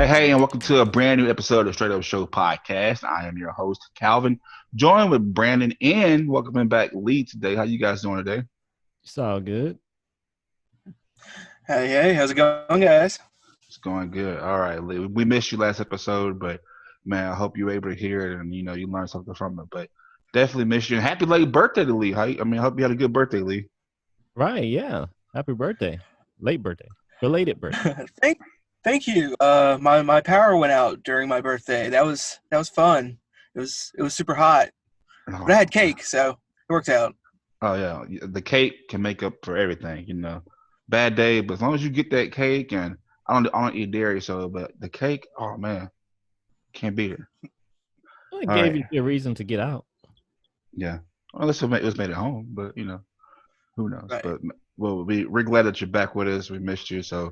Hey, and welcome to a brand new episode of Straight Up Show podcast. I am your host, Calvin, joined with Brandon and welcoming back Lee today. How you guys doing today? It's all good. Hey, how's it going, guys? It's going good. All right, Lee. We missed you last episode, but man, I hope you were able to hear it and you learned something from it. But definitely missed you. Happy late birthday to Lee. I hope you had a good birthday, Lee. Right, yeah. Happy birthday. Late birthday. Belated birthday. Thank you. My power went out during my birthday. That was fun. It was super hot, but I Oh, had cake, so it worked out. oh yeah, the cake can make up for everything. Bad day, but as long as you get that cake, and I don't eat dairy, so but the cake, oh man, can't beat it. Well, it All gave right, you a reason to get out. yeah. Unless it was made at home, but who knows? Right. But well, we're glad that you're back with us. We missed you, so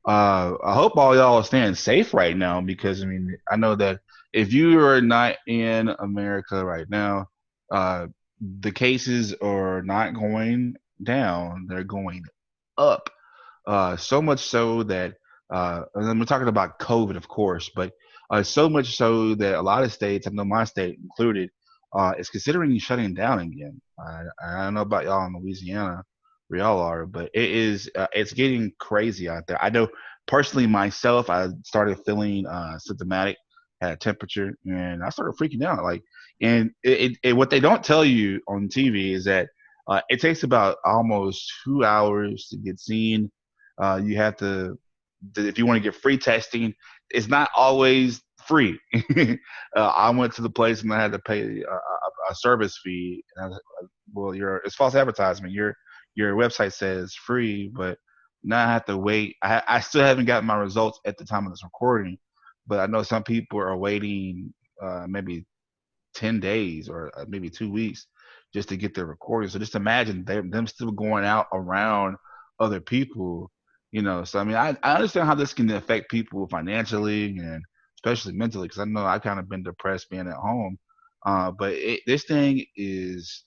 I hope all y'all are staying safe right now because I know that if you are not in America right now, uh, the cases are not going down; they're going up. So much so that, and then we're talking about COVID, of course, but so much so that a lot of states, I know my state included, is considering shutting down again. I don't know about y'all in Louisiana, where y'all are, but it's getting crazy out there. I know personally myself, I started feeling symptomatic, had a temperature, and I started freaking out. And what they don't tell you on TV is that it takes about almost 2 hours to get seen. You have to, if you want to get free testing, it's not always free. I went to the place and I had to pay a service fee. And well, it's false advertisement. Your website says free, but now I have to wait. I still haven't gotten my results at the time of this recording, but I know some people are waiting maybe 10 days or maybe 2 weeks just to get their recording. So just imagine them still going out around other people. So I understand how this can affect people financially and especially mentally because I know I've kind of been depressed being at home. But this thing is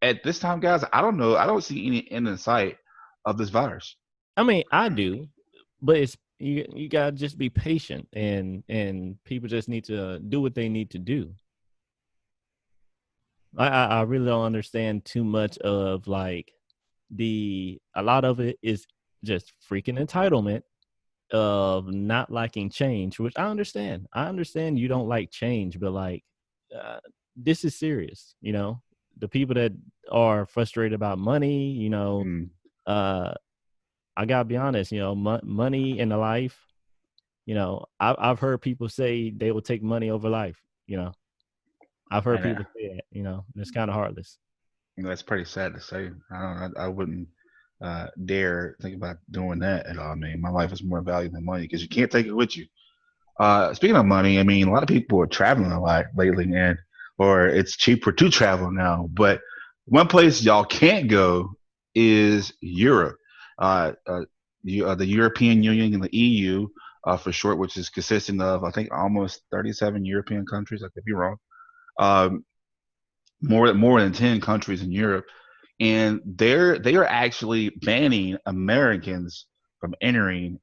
at this time, guys. I don't know. I don't see any end in sight of this virus. I mean, I do, but it's you gotta just be patient and people just need to do what they need to do. I really don't understand too much of like a lot of it is just freaking entitlement of not liking change, which I understand. I understand you don't like change, but like uh, this is serious, The people that are frustrated about money, Mm, uh, I gotta be honest, money in the life, I've heard people say they will take money over life, I've heard and people say that, it's kind of heartless. that's pretty sad to say. I wouldn't dare think about doing that at all. I mean, my life is more valuable than money because you can't take it with you. Speaking of money, a lot of people are traveling a lot lately, or it's cheaper to travel now. But one place y'all can't go is Europe. Uh, uh, the European Union and the EU, for short, which is consisting of I think almost 37 European countries. I could be wrong. Um, more than 10 countries in Europe, and they are actually banning Americans from entering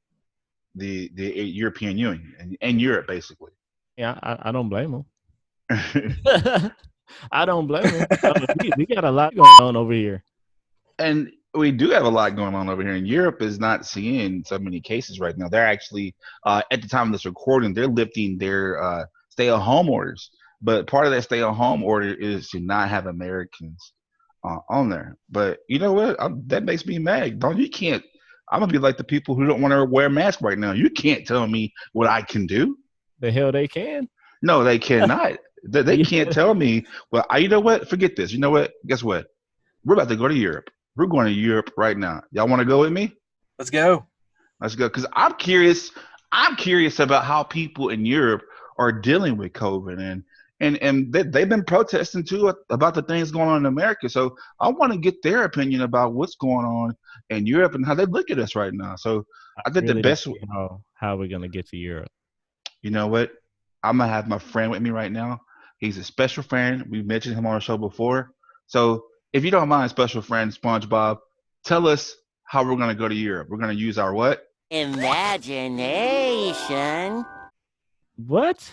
the European Union and Europe basically. Yeah, I don't blame them. I don't blame them. We got a lot going on over here. And we do have a lot going on over here. And Europe is not seeing so many cases right now. They're actually, at the time of this recording, they're lifting their stay-at-home orders. But part of that stay-at-home order is to not have Americans on there. But you know what? That makes me mad. Don't you can't. I'm gonna be like the people who don't want to wear masks right now. You can't tell me what I can do. The hell they can. No, they cannot. They can't Yeah. tell me. Well, you know what? Forget this. You know what? Guess what? We're about to go to Europe. We're going to Europe right now. Y'all want to go with me? Let's go. Let's go. Because I'm curious. I'm curious about how people in Europe are dealing with COVID, and they've been protesting too about the things going on in America. So I want to get their opinion about what's going on in Europe and how they look at us right now. So I I think the really don't best. see how we're gonna get to Europe. You know what? I'm gonna have my friend with me right now. He's a special friend. We mentioned him on the show before. So if you don't mind, special friend SpongeBob, tell us how we're gonna go to Europe. We're gonna use our what? Imagination. What?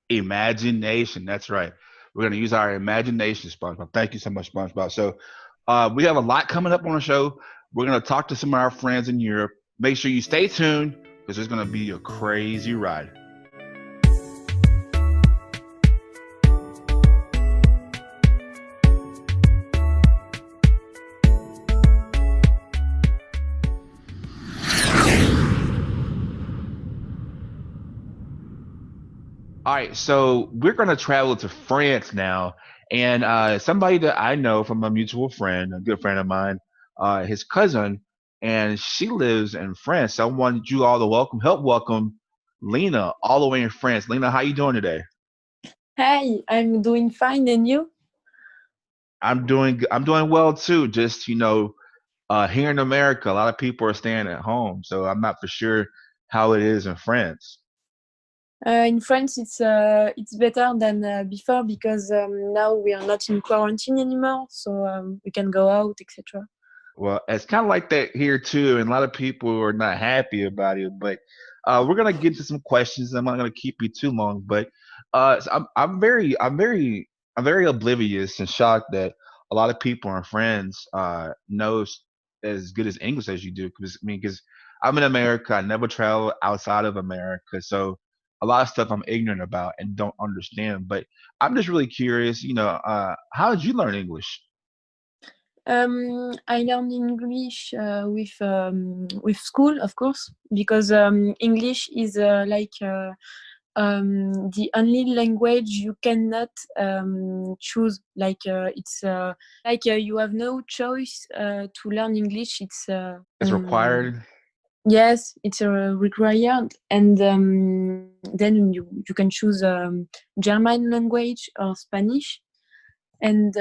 Imagination. That's right. We're going to use our imagination, SpongeBob. Thank you so much, SpongeBob. So, we have a lot coming up on the show. We're going to talk to some of our friends in Europe. Make sure you stay tuned because it's going to be a crazy ride. All right, so we're going to travel to France now, and somebody that I know from a mutual friend, a good friend of mine, his cousin, and she lives in France. So I wanted you all to help welcome Lena, all the way in France. Lena, how you doing today? Hi, I'm doing fine, and you? I'm doing well too. Just here in America, a lot of people are staying at home, so I'm not for sure how it is in France. In France, it's better than before because now we are not in quarantine anymore, so we can go out, etc. Well, it's kind of like that here too, and a lot of people are not happy about it. But we're gonna get to some questions. I'm not gonna keep you too long, but so I'm very oblivious and shocked that a lot of people and friends knows as good as English as you do. Because I'm in America, I never travel outside of America, so a lot of stuff I'm ignorant about and don't understand. But I'm just really curious. How did you learn English? I learned English with school, of course, because English is the only language you cannot choose. You have no choice to learn English. It's required. Yes, it's required, and then you can choose German language or Spanish. And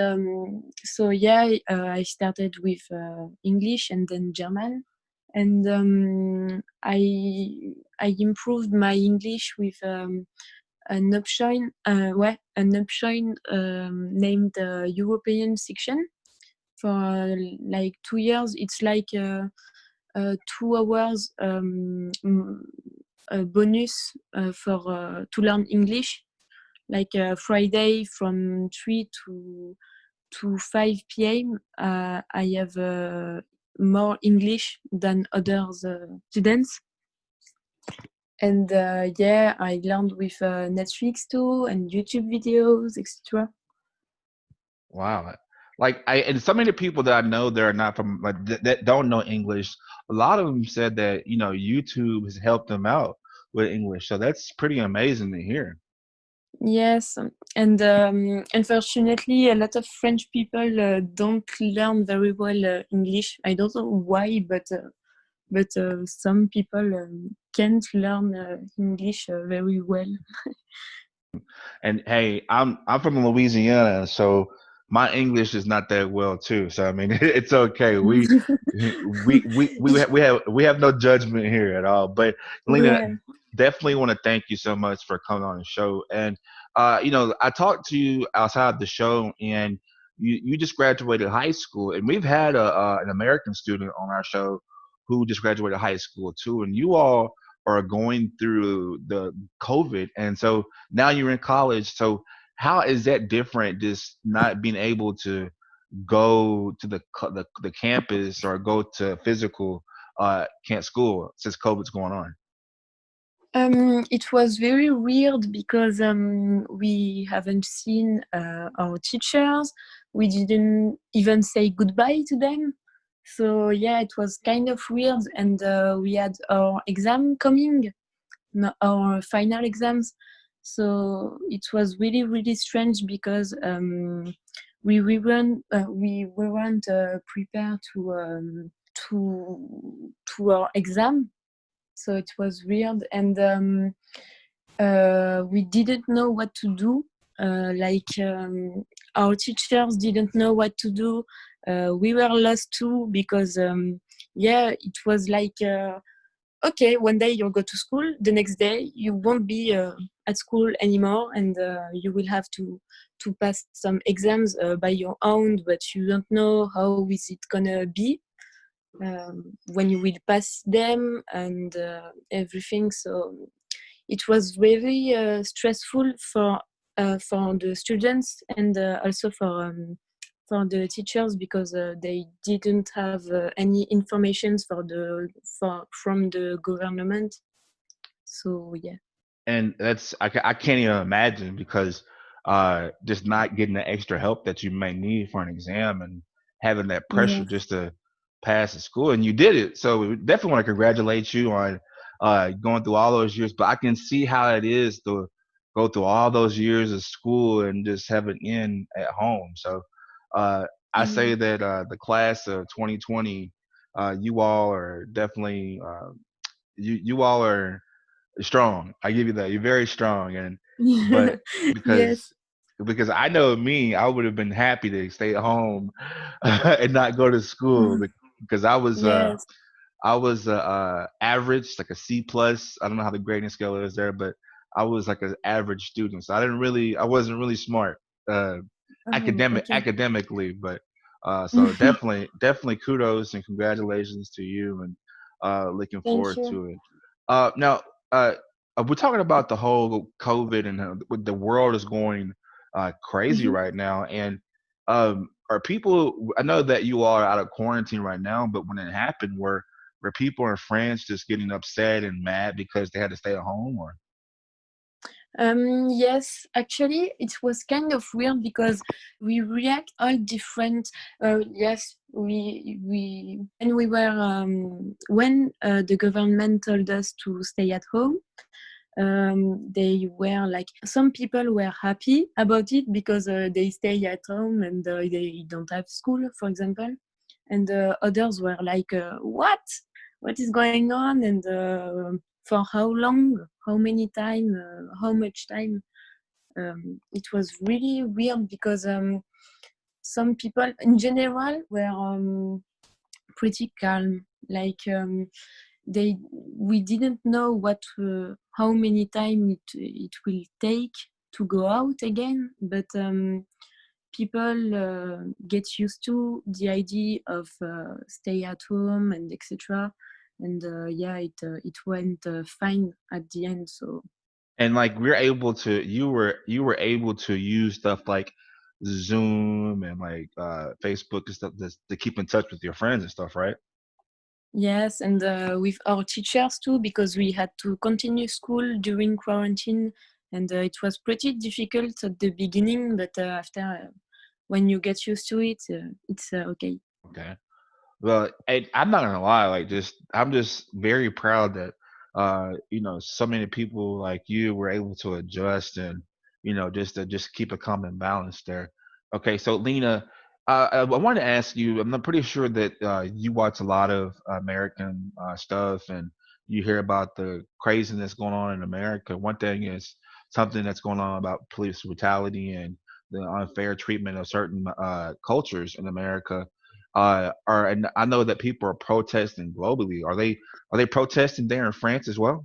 so yeah, I started with English and then German, and I improved my English with an option, named European section for like 2 years. It's like 2 hours bonus for to learn English, like Friday from 3 to 5 p.m. I have more English than others students. And yeah, I learned with Netflix too, and YouTube videos, etc. Wow. And so many people that I know that are not from that don't know English, a lot of them said that, YouTube has helped them out with English. So that's pretty amazing to hear. Yes, and unfortunately, a lot of French people don't learn very well English. I don't know why, but some people can't learn English very well. And hey, I'm from Louisiana, so my English is not that well too. So I mean, it's okay. We have no judgment here at all. But Lena, Yeah. definitely want to thank you so much for coming on the show. And I talked to you outside the show, and you just graduated high school, and we've had an American student on our show who just graduated high school too, and you all are going through the COVID, and so now you're in college. So how is that different? Just not being able to go to the campus or go to physical can't school since COVID's going on. It was very weird because we haven't seen our teachers. We didn't even say goodbye to them. So yeah, it was kind of weird. And we had our exam coming, our final exams. So it was really, really strange because we weren't prepared to our exam. So it was weird, and we didn't know what to do. Our teachers didn't know what to do. We were lost too because it was like okay, one day you'll go to school, the next day you won't be at school anymore, and you will have to pass some exams by your own, but you don't know how is it gonna be. when you will pass them and everything. So it was very stressful for the students and also for the teachers because they didn't have any information from the government. So yeah. And that's I can't even imagine because just not getting the extra help that you may need for an exam and having that pressure Yes. just to pass the school, and you did it. So we definitely want to congratulate you on going through all those years. But I can see how it is to go through all those years of school and just have an end at home. So I say that the class of 2020, you all are definitely you all are strong. I give you that. You're very strong, and but Yes. because I know me, I would have been happy to stay at home and not go to school because Yes. I was average, like a C plus. I don't know how the grading scale is there, but I was like an average student, so I wasn't really smart uh, Okay. academically, but so definitely kudos and congratulations to you, and looking Thank forward you. to it. Now, uh, we're talking about the whole COVID and the world is going crazy Mhm. right now. And are people? I know that you are out of quarantine right now, but when it happened, were people in France just getting upset and mad because they had to stay at home? Or Yes, actually, it was kind of weird because we react all different. Yes, we and we were when the government told us to stay at home. They were like some people were happy about it because they stay at home and they don't have school, for example, and others were like, what is going on, and for how long, how many time, how much time. It was really weird because some people in general were pretty calm, like they we didn't know how many time it will take to go out again, but people get used to the idea of stay at home and etc. And yeah, it went fine at the end. So and like we're able to, you were able to use stuff like Zoom and like Facebook and stuff to keep in touch with your friends and stuff, right? yes, and with our teachers too, because we had to continue school during quarantine, and it was pretty difficult at the beginning, but after, when you get used to it, it's okay. Okay. Well, I'm not gonna lie, like just I'm just very proud that so many people like you were able to adjust and just to just keep a common balance there. Okay, so Lena, I wanted to ask you. I'm not pretty sure that you watch a lot of American stuff and you hear about the craziness going on in America. One thing is something that's going on about police brutality and the unfair treatment of certain cultures in America and I know that people are protesting globally. Are they protesting there in France as well?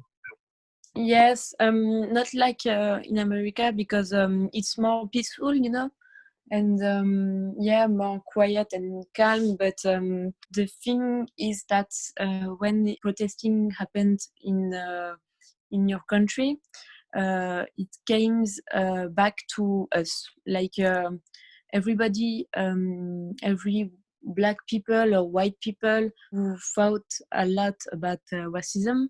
Yes, not like in America because it's more peaceful, and yeah, more quiet and calm. But the thing is that when the protesting happened in your country, it came back to us. Like everybody, every black people or white people who thought a lot about racism,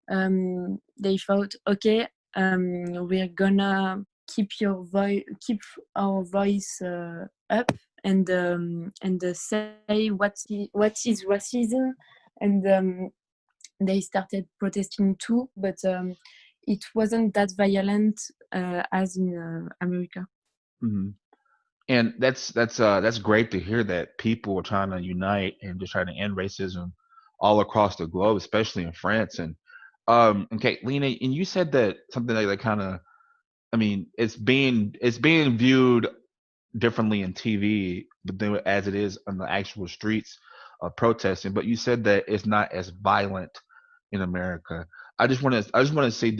they thought, okay, we're gonna keep our voice up and say what is racism, and they started protesting too, but it wasn't that violent as in America. Hmm. And that's great to hear that people are trying to unite and just trying to end racism all across the globe, especially in France. And okay, Lena, and you said that something that kind of, I mean, it's being viewed differently in TV, but then as it is on the actual streets of protesting. But you said that it's not as violent in America. I just want to say,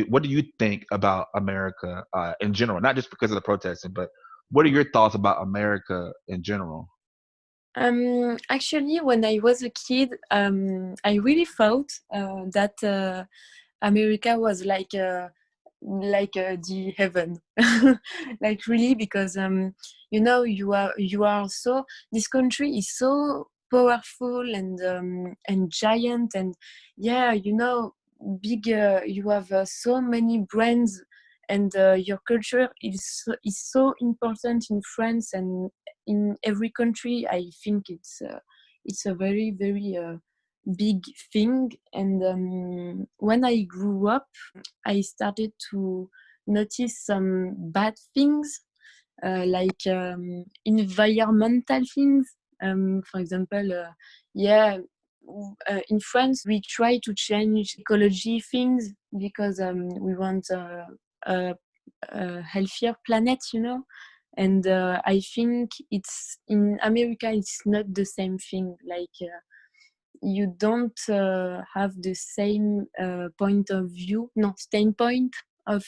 what do you think about America in general? Not just because of the protesting, but what are your thoughts about America in general? Actually, when I was a kid, I really thought that America was like the heaven, like really, because you are so, this country is so powerful and giant, and yeah, big. You have so many brands, and your culture is so important in France and in every country. I think it's a very very big thing. And when I grew up, I started to notice some bad things, like environmental things. For example, in France, we try to change ecology things because we want a healthier planet, And I think it's in America, it's not the same thing. Like you don't have the same point of view, no standpoint of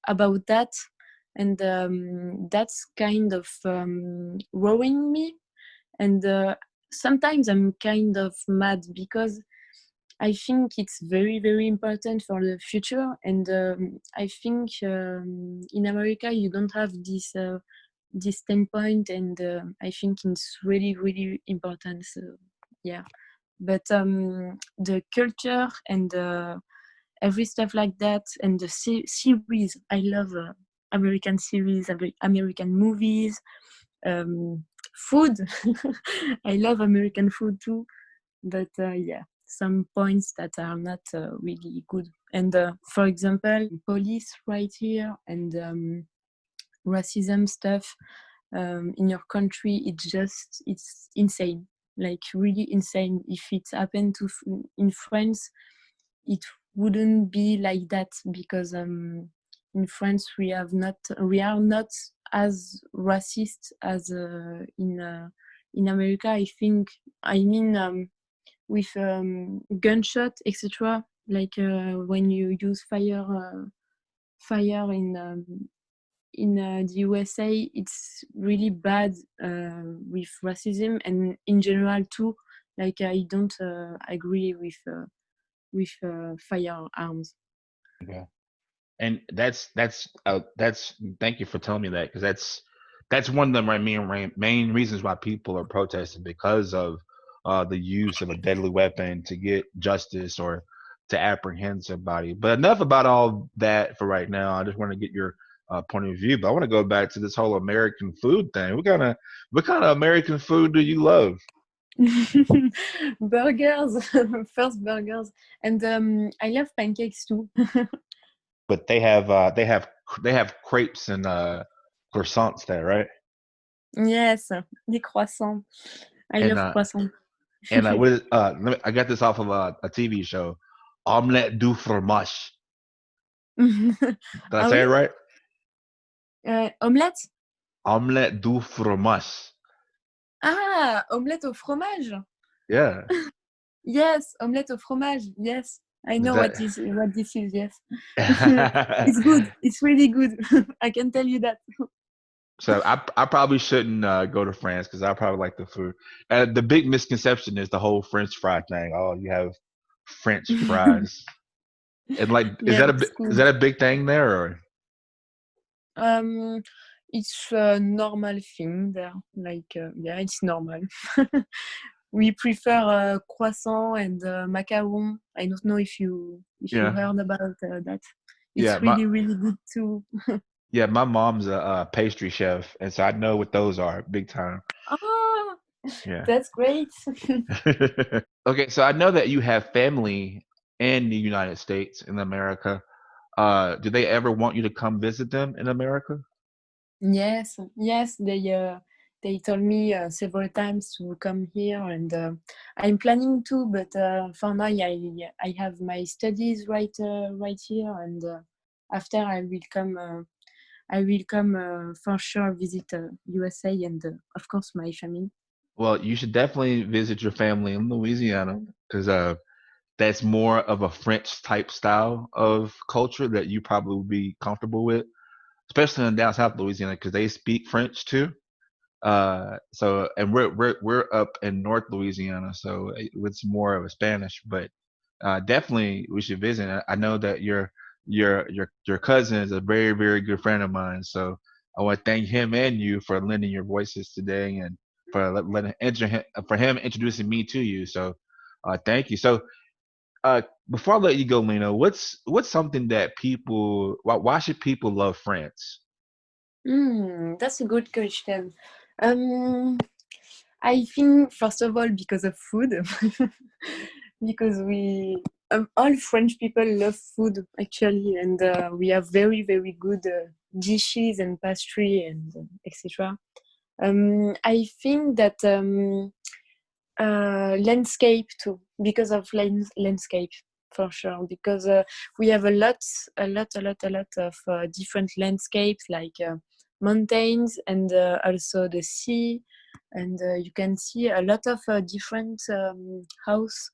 about that, and that's kind of worrying me. And sometimes I'm kind of mad because I think it's very very important for the future, and I think in America you don't have this standpoint, and I think it's really really important. So yeah, but the culture and every stuff like that, and the series, I love American series, American movies, food. I love American food too, but yeah, some points that are not really good. And for example, police right here, and racism stuff in your country, it's insane, like really insane. If it happened in France, it wouldn't be like that, because in France we are not as racist as in America, I think. I mean, with gunshot, etc. Like when you use fire in the USA, it's really bad with racism, and in general too. Like I don't agree with firearms. Okay. And that's thank you for telling me that, because that's one of the main reasons why people are protesting, because of the use of a deadly weapon to get justice or to apprehend somebody. But enough about all that for right now. I just want to get your point of view. But I want to go back to this whole American food thing. What kind of American food do you love? Burgers. First burgers, and I love pancakes too. But they have crepes and croissants there, right? Yes, des croissants. I And love croissants. what is I got this off of a TV show, omelette du fromage. Did I Ah say oui? it right? Omelette? Omelette du fromage. Ah, omelette au fromage. Yeah. Yes, omelette au fromage. Yes, I know what That this is. Yes, it's good. It's really good. I can tell you that. So I probably shouldn't go to France, because I probably like the food. The big misconception is the whole French fry thing. Oh, you have French fries, and like, Yeah, it's is good. that a big thing there, or? It's a normal thing there. Like, yeah, it's normal. We prefer croissant and macaron. I don't know if you Yeah, heard about that. yeah. It's really really good too. My mom's a pastry chef, and so I know what those are, big time. Ah, Yeah. that's great. Okay, so I know that you have family in the United States, in America. Do they ever want you to come visit them in America? Yes, yes, they told me several times to come here, and I'm planning to, but for now I have my studies right here, and after I will come for sure visit USA, and of course my family. Well, you should definitely visit your family in Louisiana, because that's more of a French type style of culture that you probably would be comfortable with, especially in down south Louisiana, because they speak French too. So and we're up in North Louisiana, so it's more of a Spanish, but definitely we should visit. I know that your cousin is a very very good friend of mine, so I want to thank him and you for lending your voices today and for for him introducing me to you. So thank you. So uh, before I let you go, Lena, what's something that why should people love France? That's a good question. Um, I think first of all because of food, because we all French people love food actually, and we have very very good dishes and pastry and etc. I think that landscape too, because of landscape for sure, because we have a lot of different landscapes like mountains and also the sea, and you can see a lot of different house.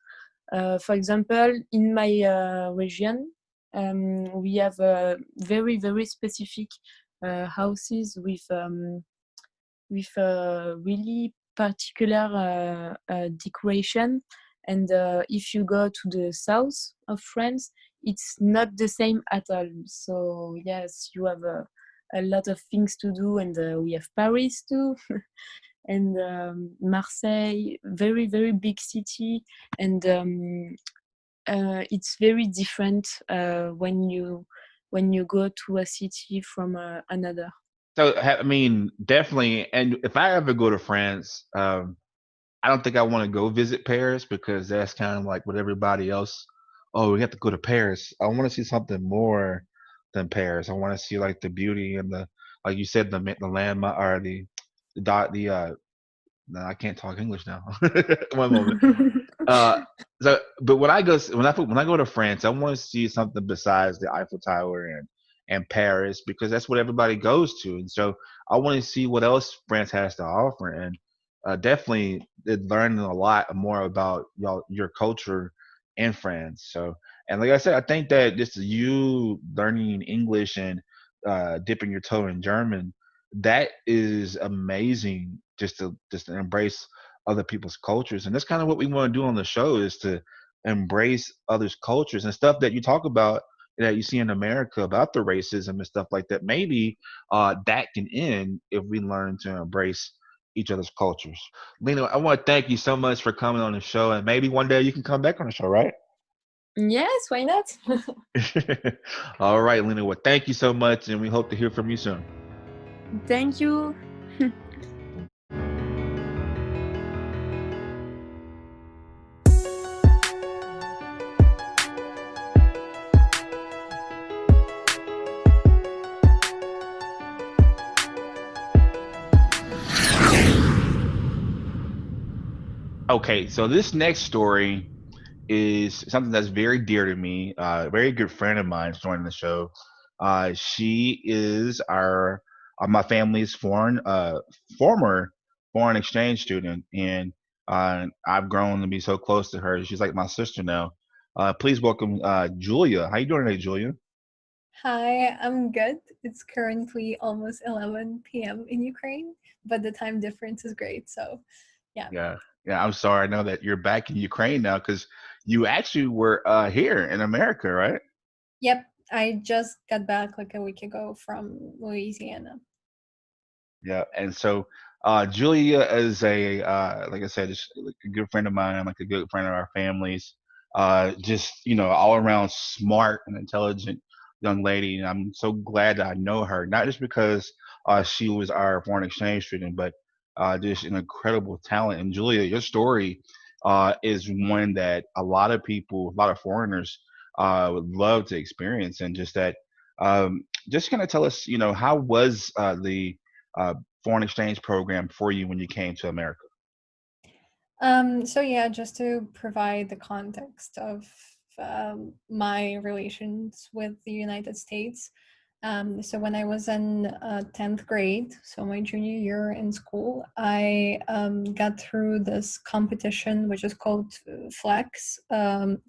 For example, in my region, we have very very specific houses with really particular decoration. And if you go to the south of France, it's not the same at all. So yes, you have a lot of things to do, and we have Paris too, and Marseille, very very big city, and it's very different when you go to a city from another. So I mean, definitely. And if I ever go to France, I don't think I want to go visit Paris because that's kind of like what everybody else. Oh, we have to go to Paris. I want to see something more than Paris. I want to see like the beauty and the, like you said, the landmark or the dot the no, I can't talk English now. One moment. Uh, so, but when I go to France, I want to see something besides the Eiffel Tower and Paris because that's what everybody goes to, and so I want to see what else France has to offer, and definitely learning a lot more about your culture in France. So, and like I said, I think that just you learning English and dipping your toe in German, that is amazing. Just to embrace other people's cultures, and that's kind of what we want to do on the show is to embrace others cultures and stuff that you talk about that you see in America about the racism and stuff like that. Maybe that can end if we learn to embrace each other's cultures. Lena, I want to thank you so much for coming on the show, and maybe one day you can come back on the show, right? Yes, why not? All right, Lena, well, thank you so much, and we hope to hear from you soon. Thank you. Okay, so this next story is something that's very dear to me. A very good friend of mine is joining the show. She is my family's former foreign exchange student, and I've grown to be so close to her. She's like my sister now. Please welcome Julia. How you doing today, Julia? Hi, I'm good. It's currently almost 11 p.m. in Ukraine, but the time difference is great. So, yeah. Yeah, yeah. I'm sorry. I know that you're back in Ukraine now because you actually were here in America, right? Yep, I just got back like a week ago from Louisiana. Yeah, and so Julia is like I said, just like a good friend of mine, like a good friend of our families. Just all around smart and intelligent young lady, and I'm so glad that I know her. Not just because she was our foreign exchange student, but just an incredible talent. And Julia, your story is one that a lot of people, a lot of foreigners, would love to experience, and just that. Just kind of tell us, how was the uh, foreign exchange program for you when you came to America? So yeah, just to provide the context of my relations with the United States. So when I was in 10th grade, so my junior year in school, I got through this competition, which is called FLEX,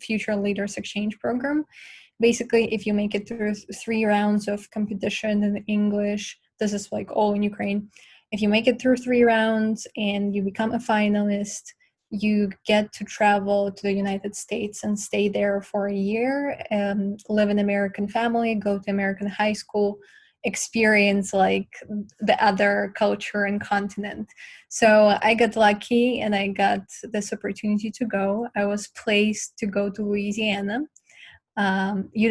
Future Leaders Exchange Program. Basically, if you make it through 3 rounds of competition in English, this is like all in Ukraine. if you make it through 3 rounds and you become a finalist, you get to travel to the United States and stay there for a year, live in American family, go to American high school, experience like the other culture and continent. So I got lucky and I got this opportunity to go. I was placed to go to Louisiana. You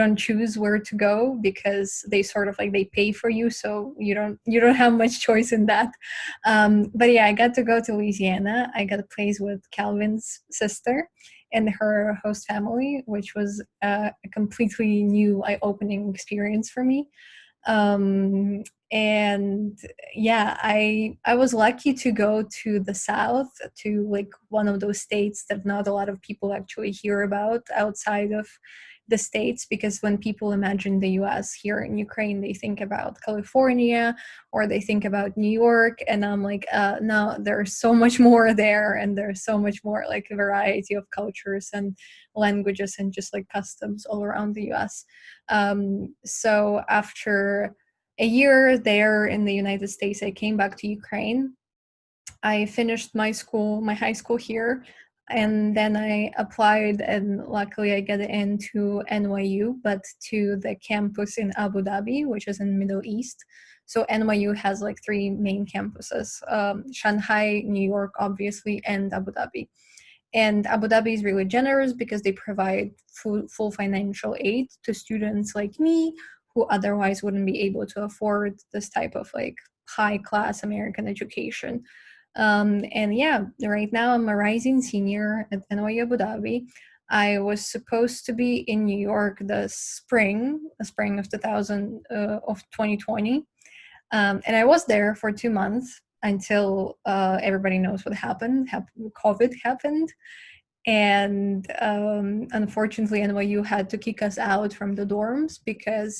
don't choose where to go because they sort of like they pay for you, so you don't have much choice in that. But yeah, I got to go to Louisiana. I got a place with Calvin's sister and her host family, which was a completely new eye-opening experience for me. um and yeah, I was lucky to go to the south, to like one of those states that not a lot of people actually hear about outside of the states, because when people imagine the US here in Ukraine, they think about California or they think about New York, and I'm like, no, there's so much more there, and there's so much more like a variety of cultures and languages and just like customs all around the US. So after a year there in the United States, I came back to Ukraine. I finished my high school here, and then I applied, and luckily I got into NYU, but to the campus in Abu Dhabi, which is in Middle East. So NYU has like 3 main campuses: Shanghai, New York, obviously, and Abu Dhabi. And Abu Dhabi is really generous because they provide full financial aid to students like me who otherwise wouldn't be able to afford this type of like high class American education. And yeah, right now I'm a rising senior at NYU Abu Dhabi. I was supposed to be in New York the spring of 2020, and I was there for 2 months until everybody knows what happened. COVID happened, and unfortunately NYU had to kick us out from the dorms because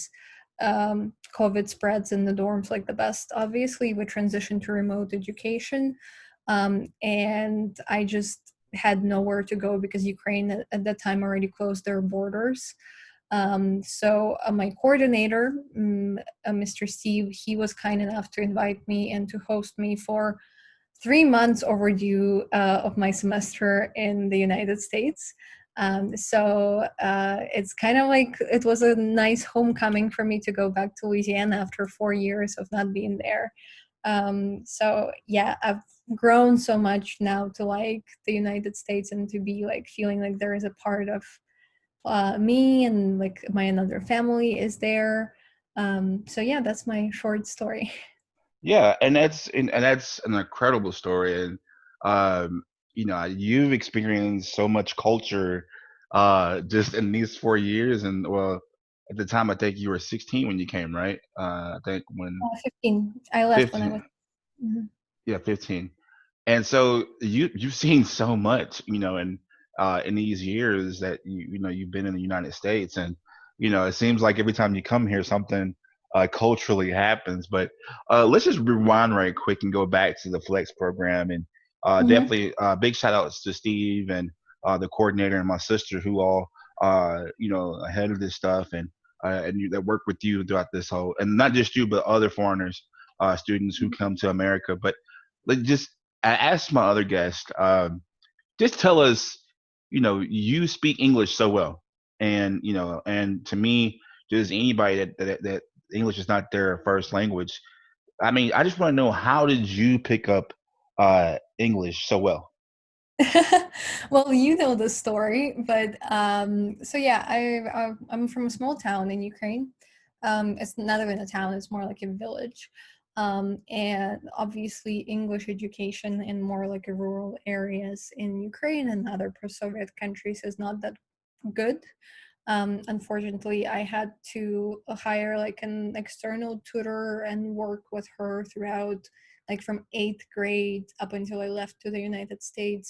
COVID spreads in the dorms like the best. Obviously, we transitioned to remote education, and I just had nowhere to go because Ukraine at that time already closed their borders. So my coordinator, Mr. Steve, he was kind enough to invite me and to host me for 3 months overdue of my semester in the United States. So it's kind of like it was a nice homecoming for me to go back to Louisiana after 4 years of not being there. So yeah, I've grown so much now to like the United States and to be like feeling like there is a part of me and like my another family is there. So yeah, that's my short story. Yeah, and that's an incredible story, and you've experienced so much culture just in these 4 years, and well, at the time I think you were 16 when you came, right? I think when 15. I left when I 15, was. Mhm. yeah, 15. And so you've seen so much, in these years that you've been in the United States, and it seems like every time you come here, something culturally happens. But let's just rewind right quick and go back to the Flex program, and Mhm. definitely big shout outs to Steve and the coordinator and my sister who all ahead of this stuff, and that work with you throughout this whole, and not just you but other foreigners, students who come to America. But like just I asked my other guest, just tell us, you speak English so well, and and to me, just anybody that English is not their first language. I mean, I just want to know, how did you pick up English so well? Well, you know the story, but so yeah, I'm from a small town in Ukraine. It's not even a town; it's more like a village. And obviously, English education in more like a rural areas in Ukraine and other post-Soviet countries is not that good. Unfortunately, I had to hire like an external tutor and work with her throughout, like from 8th grade up until I left to the United States,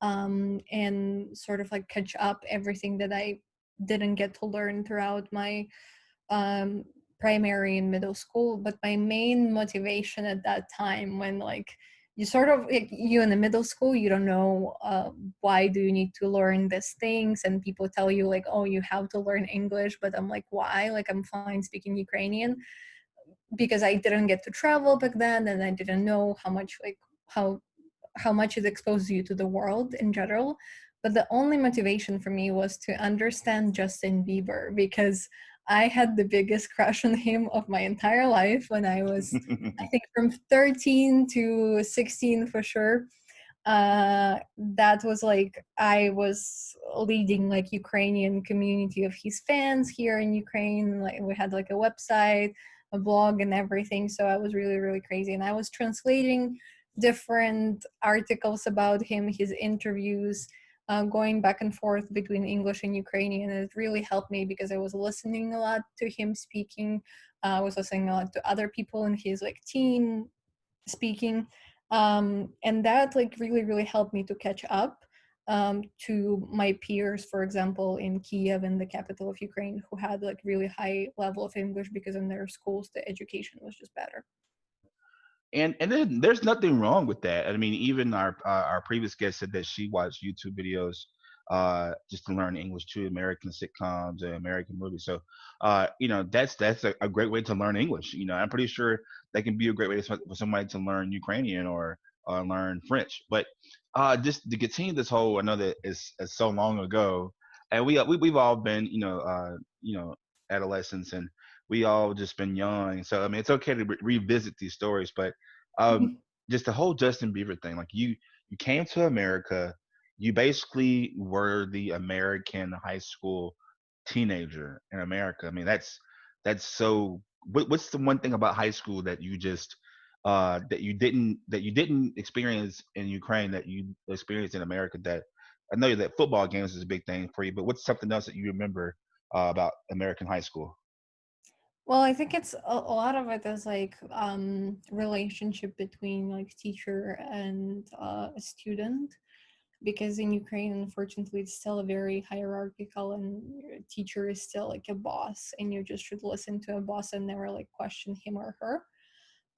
and sort of like catch up everything that I didn't get to learn throughout my um, primary and middle school. But my main motivation at that time, when like you sort of like, you in the middle school, you don't know why do you need to learn these things, and people tell you like, oh, you have to learn English, but I'm like, why? Like, I'm fine speaking Ukrainian. because I didn't get to travel back then, and I didn't know how much how much it exposes you to the world in general. But the only motivation for me was to understand Justin Bieber, because I had the biggest crush on him of my entire life when I was, I think, from 13 to 16 for sure. That was like, I was leading like Ukrainian community of his fans here in Ukraine. Like we had like a website, a blog, and everything. So I was really, really crazy, and I was translating different articles about him, his interviews, going back and forth between English and Ukrainian. And it really helped me because I was listening a lot to him speaking. I was listening a lot to other people in his like team speaking. And that like really, really helped me to catch up to my peers, for example, in Kiev, in the capital of Ukraine, who had like really high level of English because in their schools, the education was just better. And then there's nothing wrong with that. I mean, even our previous guest said that she watched YouTube videos just to learn English too, American sitcoms and American movies. So that's a great way to learn English. I'm pretty sure that can be a great way for somebody to learn Ukrainian or learn French. But just to continue this whole, I know that it's so long ago, and we've all been adolescents, and we all just been young. So I mean, it's okay to revisit these stories, but just the whole Justin Bieber thing. Like you came to America, you basically were the American high school teenager in America. I mean, that's so. What's the one thing about high school that you just that you didn't experience in Ukraine that you experienced in America? That I know that football games is a big thing for you, but what's something else that you remember about American high school? Well, I think it's a lot of it is like relationship between like teacher and a student, because in Ukraine, unfortunately, it's still a very hierarchical, and your teacher is still like a boss, and you just should listen to a boss and never like question him or her.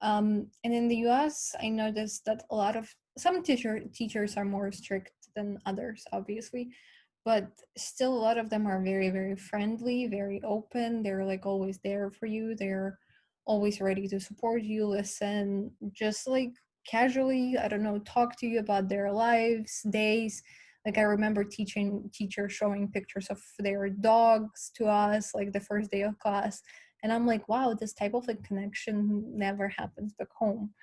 And in the US, I noticed that a lot of some teachers are more strict than others, obviously, but still a lot of them are very, very friendly, very open. They're like always there for you. They're always ready to support you, listen, just like casually, I don't know, talk to you about their lives, days. Like I remember teachers showing pictures of their dogs to us, like the first day of class, and I'm like, wow, this type of like connection never happens back home.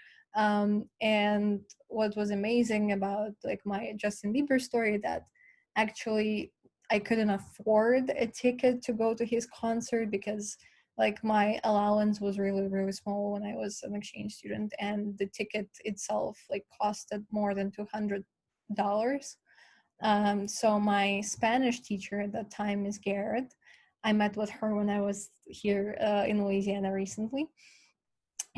And what was amazing about like my Justin Bieber story, that actually I couldn't afford a ticket to go to his concert because like my allowance was really, really small when I was an exchange student, and the ticket itself like costed more than $200. So my Spanish teacher at that time, Miss Garrett, I met with her when I was here in Louisiana recently.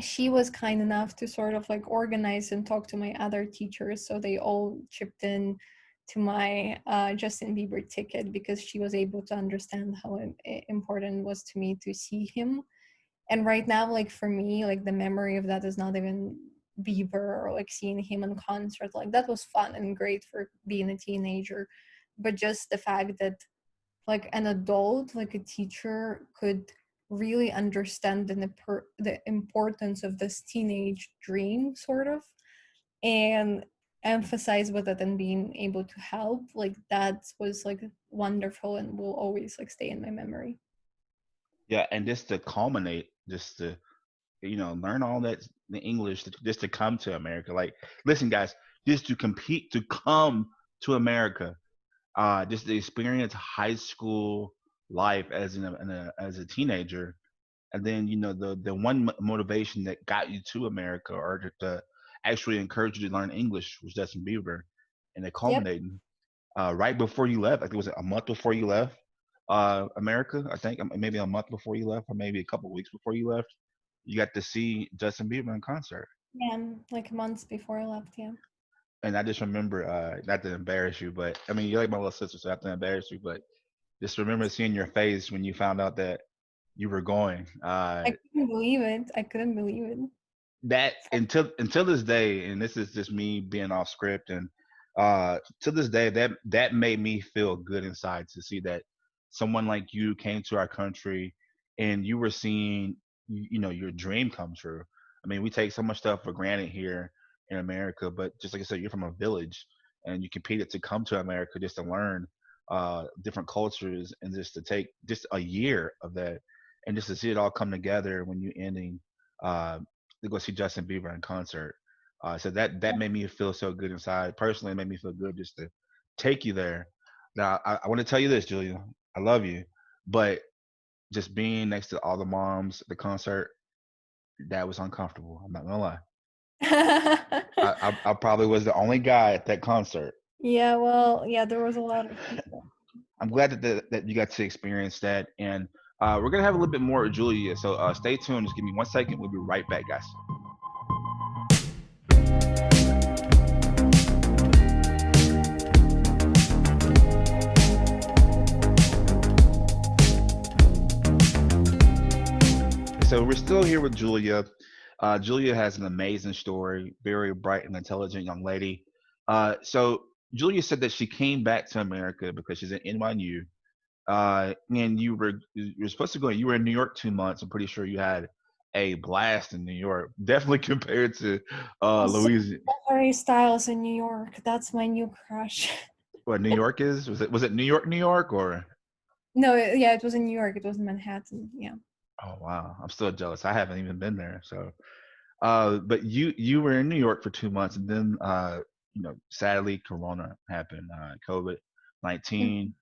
She was kind enough to sort of like organize and talk to my other teachers, so they all chipped in to my Justin Bieber ticket, because she was able to understand how important it was to me to see him. And right now, like for me, like the memory of that is not even Bieber or like seeing him in concert. Like that was fun and great for being a teenager, but just the fact that like an adult, like a teacher, could really understand the importance of this teenage dream, sort of, and emphasize with it and being able to help, like that was like wonderful and will always like stay in my memory. Yeah, and just to culminate, just to learn all that the English just to come to America. Like, listen, guys, just to compete to come to America, just to experience high school life as as a teenager, and then the one motivation that got you to America or to actually encourage you to learn English was Justin Bieber, and it Yep. culminating right before you left. Like it was a month before you left America, I think, maybe a month before you left, or maybe a couple weeks before you left. You got to see Justin Bieber in concert. Yeah, like months before I left. Yeah. And I just remember, not to embarrass you, but I mean, you're like my little sister, so I have to embarrass you, but just remember seeing your face when you found out that you were going. I couldn't believe it. I couldn't believe it. That until this day, and this is just me being off script, and to this day, that made me feel good inside to see that someone like you came to our country, and you were seeing your dream come true. I mean, we take so much stuff for granted here in America, but just like I said, you're from a village and you competed to come to America just to learn different cultures and just to take just a year of that and just to see it all come together when you ending to go see Justin Bieber in concert. So that made me feel so good inside. Personally, it made me feel good just to take you there. Now, I want to tell you this, Julia. I love you, but just being next to all the moms at the concert, that was uncomfortable. I'm not gonna lie. I probably was the only guy at that concert. Yeah, well, yeah, there was a lot of people. I'm glad that you got to experience that, and we're gonna have a little bit more of Julia. So stay tuned. Just give me 1 second. We'll be right back, guys. So we're still here with Julia. Julia has an amazing story, very bright and intelligent young lady. So Julia said that she came back to America because she's at NYU. And you're supposed to go. You were in New York 2 months. I'm pretty sure you had a blast in New York. Definitely compared to Also, Louisiana. Harry Styles in New York. That's my new crush. What New York is? Was it New York, or? No, yeah, it was in New York. It was in Manhattan. Yeah. Oh wow, I'm still jealous. I haven't even been there. So, but you were in New York for 2 months, and then sadly, Corona happened. COVID-19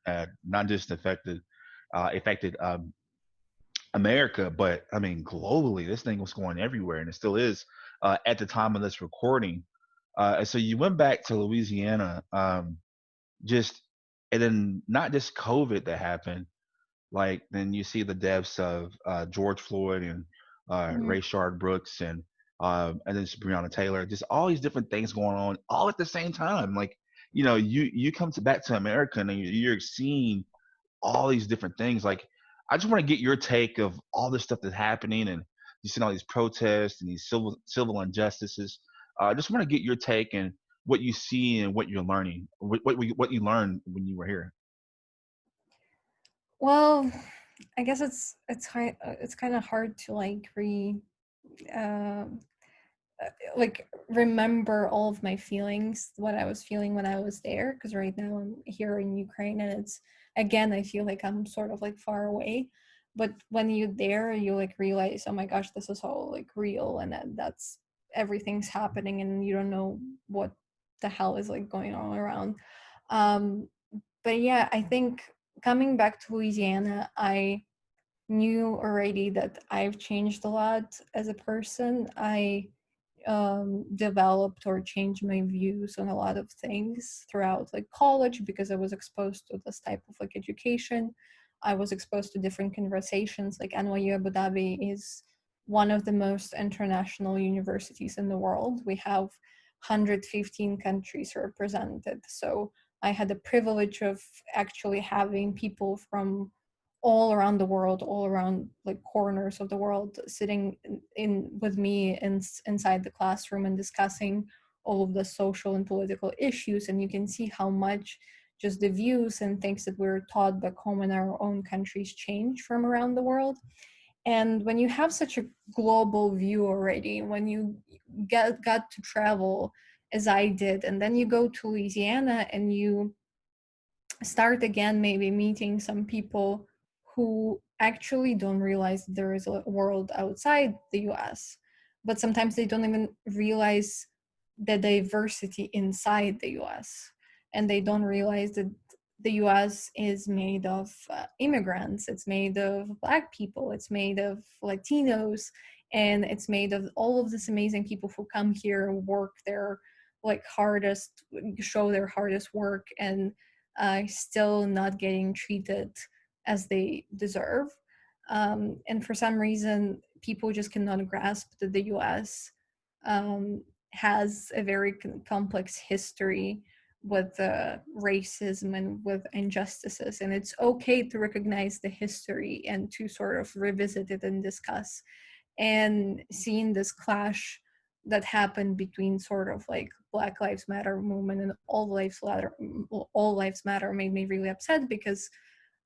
not just affected America, but I mean globally. This thing was going everywhere, and it still is at the time of this recording. And so you went back to Louisiana, just and then not just COVID that happened. Like then you see the deaths of George Floyd and Mhm. Rayshard Brooks and then Breonna Taylor, just all these different things going on all at the same time. Like you come back to America and you're seeing all these different things. Like I just want to get your take of all this stuff that's happening and you see all these protests and these civil injustices. I just want to get your take and what you see and what you're learning, what you learned when you were here. Well, I guess it's kind of hard to uh, like remember all of my feelings, what I was feeling when I was there, because right now I'm here in Ukraine and it's again I feel like I'm sort of like far away. But when you're there, you like realize, oh my gosh, this is all like real and that's everything's happening and you don't know what the hell is like going on around. Um, but yeah, I think coming back to Louisiana, I knew already that I've changed a lot as a person. I developed or changed my views on a lot of things throughout like college because I was exposed to this type of like education. I was exposed to different conversations. Like NYU Abu Dhabi is one of the most international universities in the world. We have 115 countries represented. So I had the privilege of actually having people from all around the world, all around like corners of the world, sitting in with me inside the classroom and discussing all of the social and political issues. And you can see how much just the views and things that we're taught back home in our own countries change from around the world. And when you have such a global view already, when you got to travel as I did, and then you go to Louisiana and you start again maybe meeting some people who actually don't realize there is a world outside the US, but sometimes they don't even realize the diversity inside the US, and they don't realize that the US is made of immigrants, it's made of Black people, it's made of Latinos, and it's made of all of these amazing people who come here and work their like hardest, show their hardest work, and still not getting treated as they deserve. And for some reason, people just cannot grasp that the US has a very complex history with racism and with injustices. And it's okay to recognize the history and to sort of revisit it and discuss. And seeing this clash that happened between sort of like Black Lives Matter movement and all lives matter made me really upset because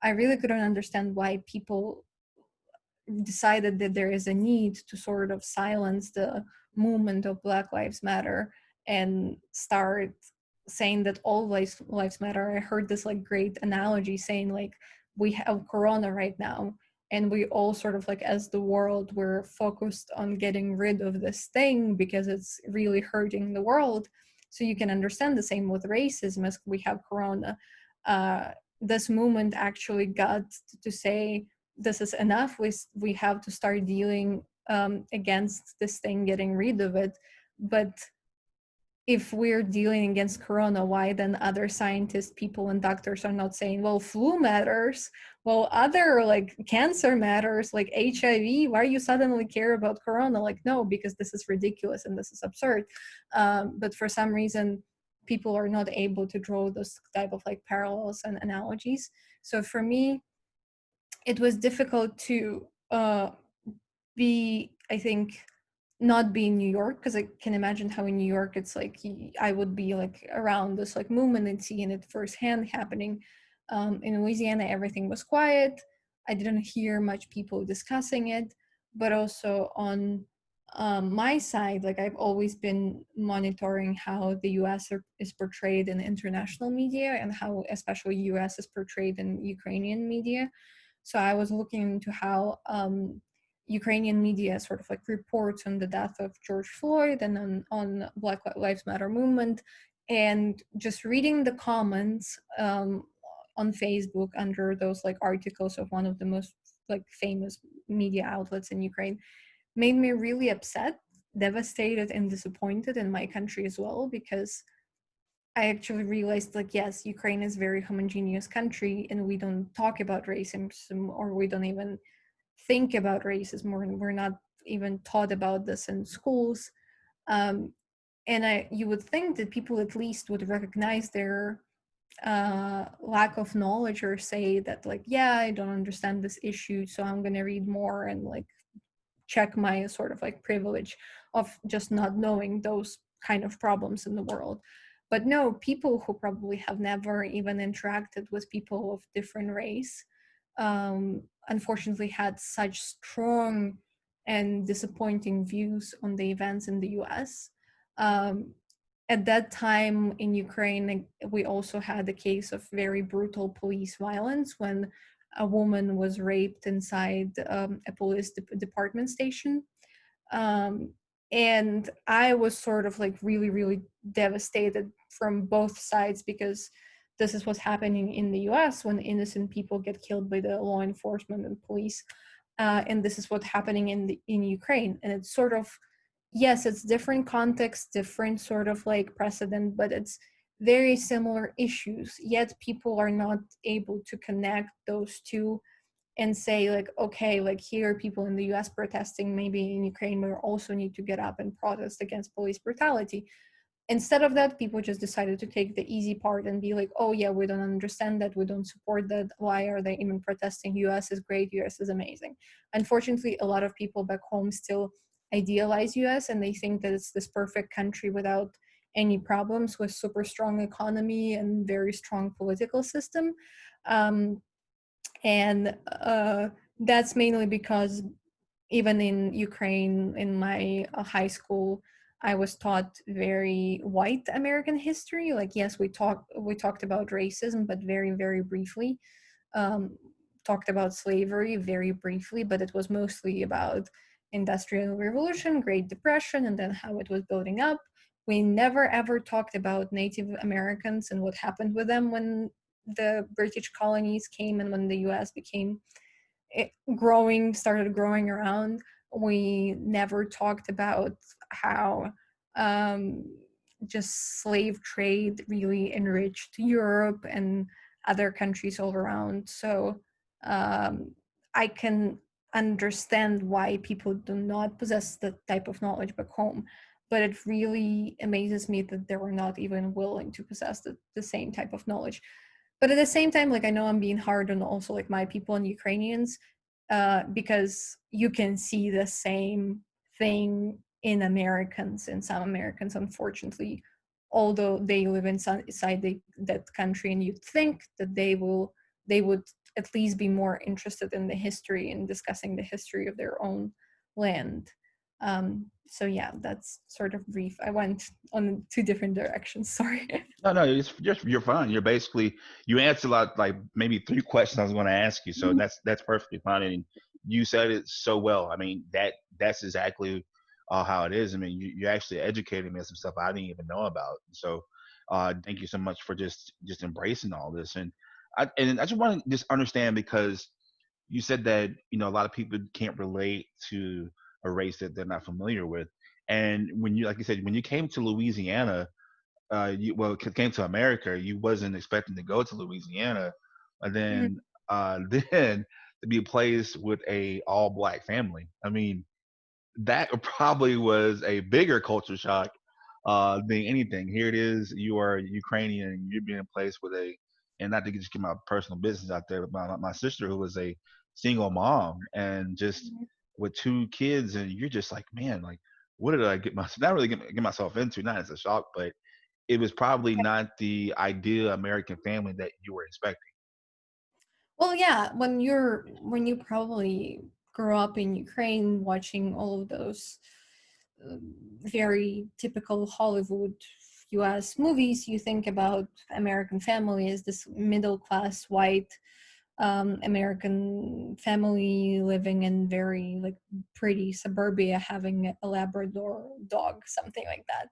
I really couldn't understand why people decided that there is a need to sort of silence the movement of Black Lives Matter and start saying that all lives matter. I heard this like great analogy saying like we have corona right now, and we all sort of like as the world we're focused on getting rid of this thing because it's really hurting the world. So you can understand the same with racism as we have corona. This movement actually got to say this is enough. We have to start dealing against this thing, getting rid of it. But if we're dealing against corona, why then other scientists, people, and doctors are not saying, well, flu matters, well, other like cancer matters, like HIV, why you suddenly care about corona? Like, no, because this is ridiculous and this is absurd. But for some reason, people are not able to draw those type of like parallels and analogies. So for me, it was difficult to be, I think, not be in New York, because I can imagine how in New York it's like I would be like around this like movement and seeing it firsthand happening. In Louisiana, everything was quiet. I didn't hear much people discussing it, but also on my side, like I've always been monitoring how the US is portrayed in international media and how especially US is portrayed in Ukrainian media. So I was looking into how Ukrainian media sort of like reports on the death of George Floyd and on Black Lives Matter movement, and just reading the comments on Facebook under those like articles of one of the most like famous media outlets in Ukraine made me really upset, devastated, and disappointed in my country as well, because I actually realized like, yes, Ukraine is a very homogeneous country and we don't talk about racism, or we don't even think about racism, or we're not even taught about this in schools. And you would think that people at least would recognize their lack of knowledge, or say that like, yeah, I don't understand this issue, so I'm gonna read more and like check my sort of like privilege of just not knowing those kind of problems in the world. But no, people who probably have never even interacted with people of different race, unfortunately had such strong and disappointing views on the events in the US. At that time in Ukraine, we also had a case of very brutal police violence when a woman was raped inside a police department station. And I was sort of like really, really devastated from both sides, because this is what's happening in the US when innocent people get killed by the law enforcement and police. And this is what's happening in Ukraine. And it's sort of, yes, it's different context, different sort of like precedent, but it's very similar issues. Yet people are not able to connect those two and say like, okay, like here are people in the US protesting, maybe in Ukraine we also need to get up and protest against police brutality. Instead of that, people just decided to take the easy part and be like, oh yeah, we don't understand that, we don't support that, why are they even protesting? US is great, US is amazing. Unfortunately, a lot of people back home still idealize US and they think that it's this perfect country without any problems, with super strong economy and very strong political system. And that's mainly because even in Ukraine, in my high school, I was taught very white American history. Like, yes, we talked about racism, but very, very briefly. Talked about slavery very briefly, but it was mostly about Industrial Revolution, Great Depression, and then how it was building up. We never ever talked about Native Americans and what happened with them when the British colonies came and when the US became started growing around. We never talked about how just slave trade really enriched Europe and other countries all around. So I can understand why people do not possess that type of knowledge back home, but it really amazes me that they were not even willing to possess the same type of knowledge. But at the same time, like, I know I'm being hard on also like my people and Ukrainians, because you can see the same thing in Americans, and some Americans, unfortunately, although they live inside that country, and you'd think that they would at least be more interested in the history and discussing the history of their own land. So yeah, that's sort of brief. I went on 2 different directions. Sorry. No, it's just you're fine. You're basically you answered like maybe 3 questions I was going to ask you, so that's perfectly fine. And you said it so well. I mean that's exactly how it is. I mean you actually educated me on some stuff I didn't even know about. So thank you so much for just embracing all this. And I just want to just understand, because you said that a lot of people can't relate to a race that they're not familiar with. And when you, like you said, when you came to Louisiana, came to America, you wasn't expecting to go to Louisiana, and then then to be placed with a all black family. I mean, that probably was a bigger culture shock than anything. Here it is, you are Ukrainian, and you're being placed with and not to just get my personal business out there, but my sister, who was a single mom and just with 2 kids, and you're just like, man, like, what did I get myself, not really get myself into? Not as a shock, but it was probably not the ideal American family that you were expecting. Well, yeah, when you probably grew up in Ukraine watching all of those very typical Hollywood US movies, you think about American family as this middle class white American family living in very like pretty suburbia, having a Labrador dog, something like that.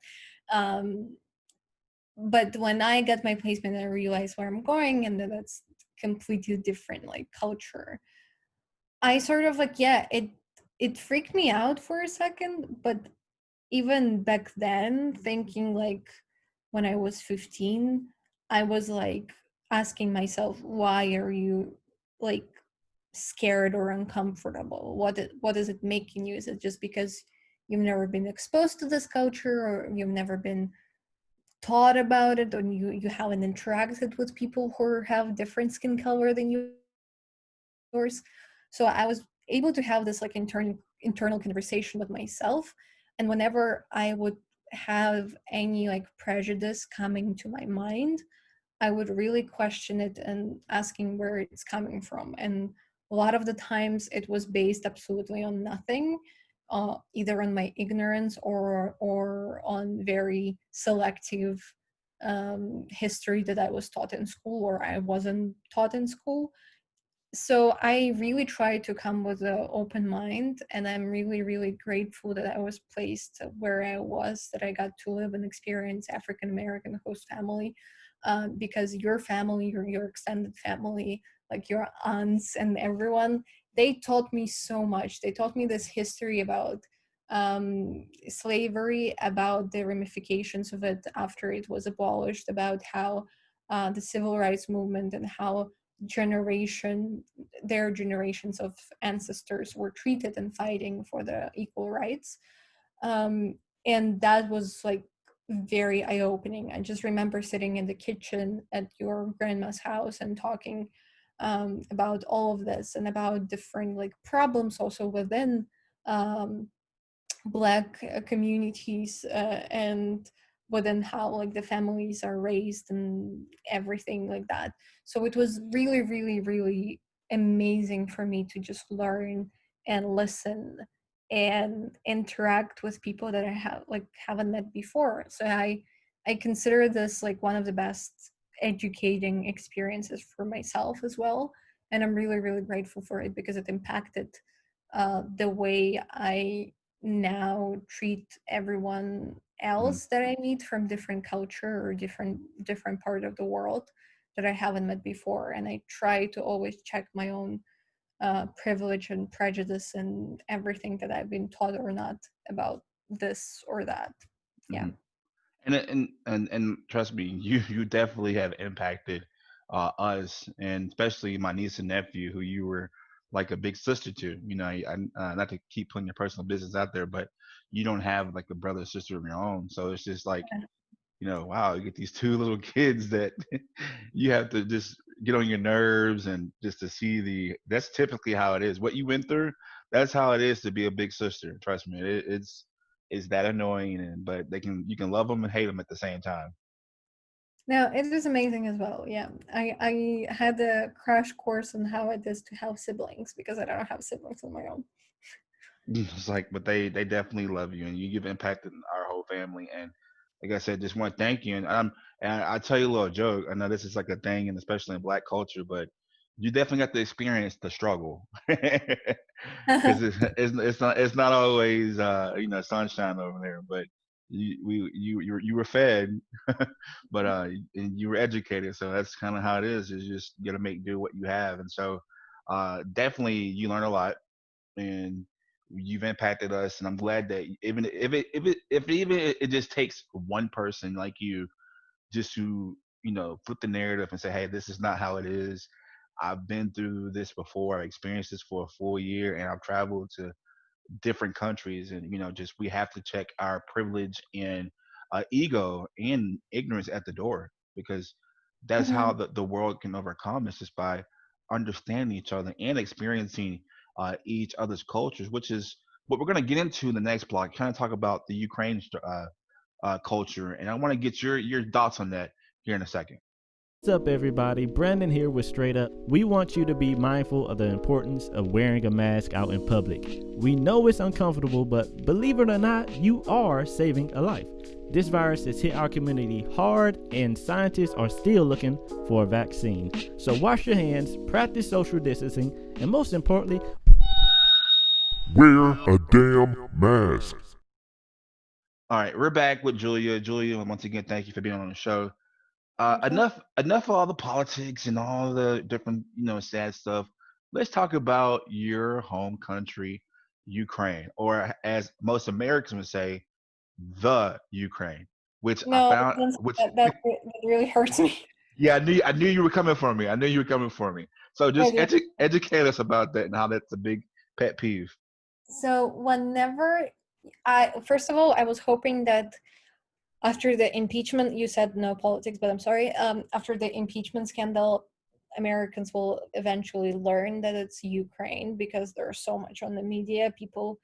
But when I got my placement and I realized where I'm going, and then that's completely different like culture, I sort of like, yeah, it freaked me out for a second. But even back then, thinking like when I was 15, I was like asking myself, why are you like scared or uncomfortable? What is it making you? Is it just because you've never been exposed to this culture, or you've never been taught about it, or you haven't interacted with people who have different skin color than yours? So I was able to have this like internal conversation with myself, and whenever I would have any like prejudice coming to my mind, I would really question it and asking where it's coming from. And a lot of the times it was based absolutely on nothing, either on my ignorance or on very selective history that I was taught in school or I wasn't taught in school. So I really try to come with an open mind, and I'm really, really grateful that I was placed where I was, that I got to live and experience African American host family, because your family, your extended family, like your aunts and everyone, they taught me so much. They taught me this history about slavery, about the ramifications of it after it was abolished, about how the civil rights movement and how their generations of ancestors were treated and fighting for the equal rights. And that was like very eye-opening. I just remember sitting in the kitchen at your grandma's house and talking about all of this and about different like problems also within Black communities, and within how like the families are raised and everything like that. So it was really, really, really amazing for me to just learn and listen and interact with people that I haven't met before. So I consider this like one of the best educating experiences for myself as well, and I'm really, really grateful for it because it impacted the way I now treat everyone else that I meet from different culture or different part of the world that I haven't met before. And I try to always check my own privilege and prejudice and everything that I've been taught or not about this or that. Yeah. And trust me, you definitely have impacted us, and especially my niece and nephew, who you were like a big sister to. Not to keep putting your personal business out there, but you don't have like a brother or sister of your own, so it's just like, wow, you get these 2 little kids that you have to just get on your nerves, and just to see that's typically how it is. What you went through, that's how it is to be a big sister. Trust me, it's that annoying, but you can love them and hate them at the same time. No, it was amazing as well. Yeah, I had a crash course on how it is to have siblings because I don't have siblings of my own. It's like, but they definitely love you, and you've impacted our whole family. And like I said, just want to thank you. And I tell you a little joke. I know this is like a thing, and especially in Black culture, but you definitely got to experience the struggle because it's not always sunshine over there. But you were fed, but and you were educated, so that's kind of how it is. Is just you got to make do what you have, and so definitely you learn a lot and you've impacted us, and I'm glad that even if even it just takes one person like you just to flip the narrative and say, hey, this is not how it is. I've been through this before. I experienced this for a full year, and I've traveled to different countries, and just we have to check our privilege and ego and ignorance at the door, because that's how Mhm. the world can overcome. It's just by understanding each other and experiencing each other's cultures, which is what we're going to get into in the next block. Kind of talk about the Ukraine culture, and I want to get your thoughts on that here in a second. What's up, everybody? Brandon here with Straight Up. We want you to be mindful of the importance of wearing a mask out in public. We know it's uncomfortable, but believe it or not, you are saving a life. This virus has hit our community hard, and scientists are still looking for a vaccine. So wash your hands, practice social distancing, and most importantly, wear a damn mask. All right, we're back with Julia. Julia, once again, thank you for being on the show. Thank you. Enough of all the politics and all the different sad stuff. Let's talk about your home country, Ukraine, or as most Americans would say, the Ukraine, which I No, found, don't say which that. That really hurts me. yeah, I knew you were coming for me. I knew you were coming for me. So I just do. educate us about that and how that's a big pet peeve. So whenever first of all, I was hoping that after the impeachment, you said no politics, but I'm sorry. After the impeachment scandal, Americans will eventually learn that it's Ukraine because there's so much on the media. People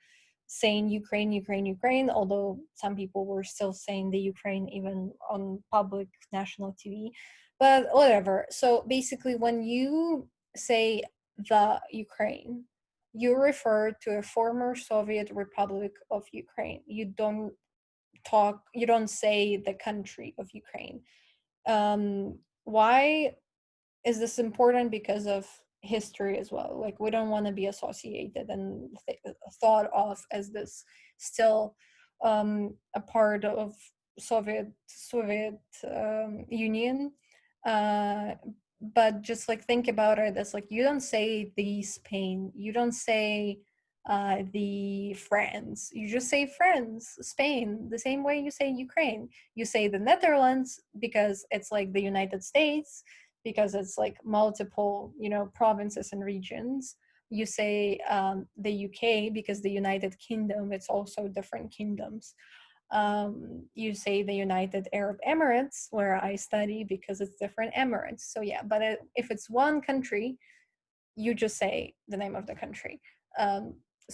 saying Ukraine, Ukraine, Ukraine, although some people were still saying the Ukraine even on public national TV. But whatever. So basically, when you say the Ukraine, you refer to a former Soviet Republic of Ukraine. You don't say the country of Ukraine. Why is this important? Because of history as well. Like, we don't want to be associated and thought of as this still a part of Soviet Union. uh, but just like think about it as like, you don't say the Spain, you don't say the France, you just say France, Spain, the same way you say Ukraine. You say the Netherlands because it's like the United States, because it's like multiple, provinces and regions. You say the UK because the United Kingdom, it's also different kingdoms. You say the United Arab Emirates, where I study, because it's different emirates. So yeah, but if it's one country, you just say the name of the country.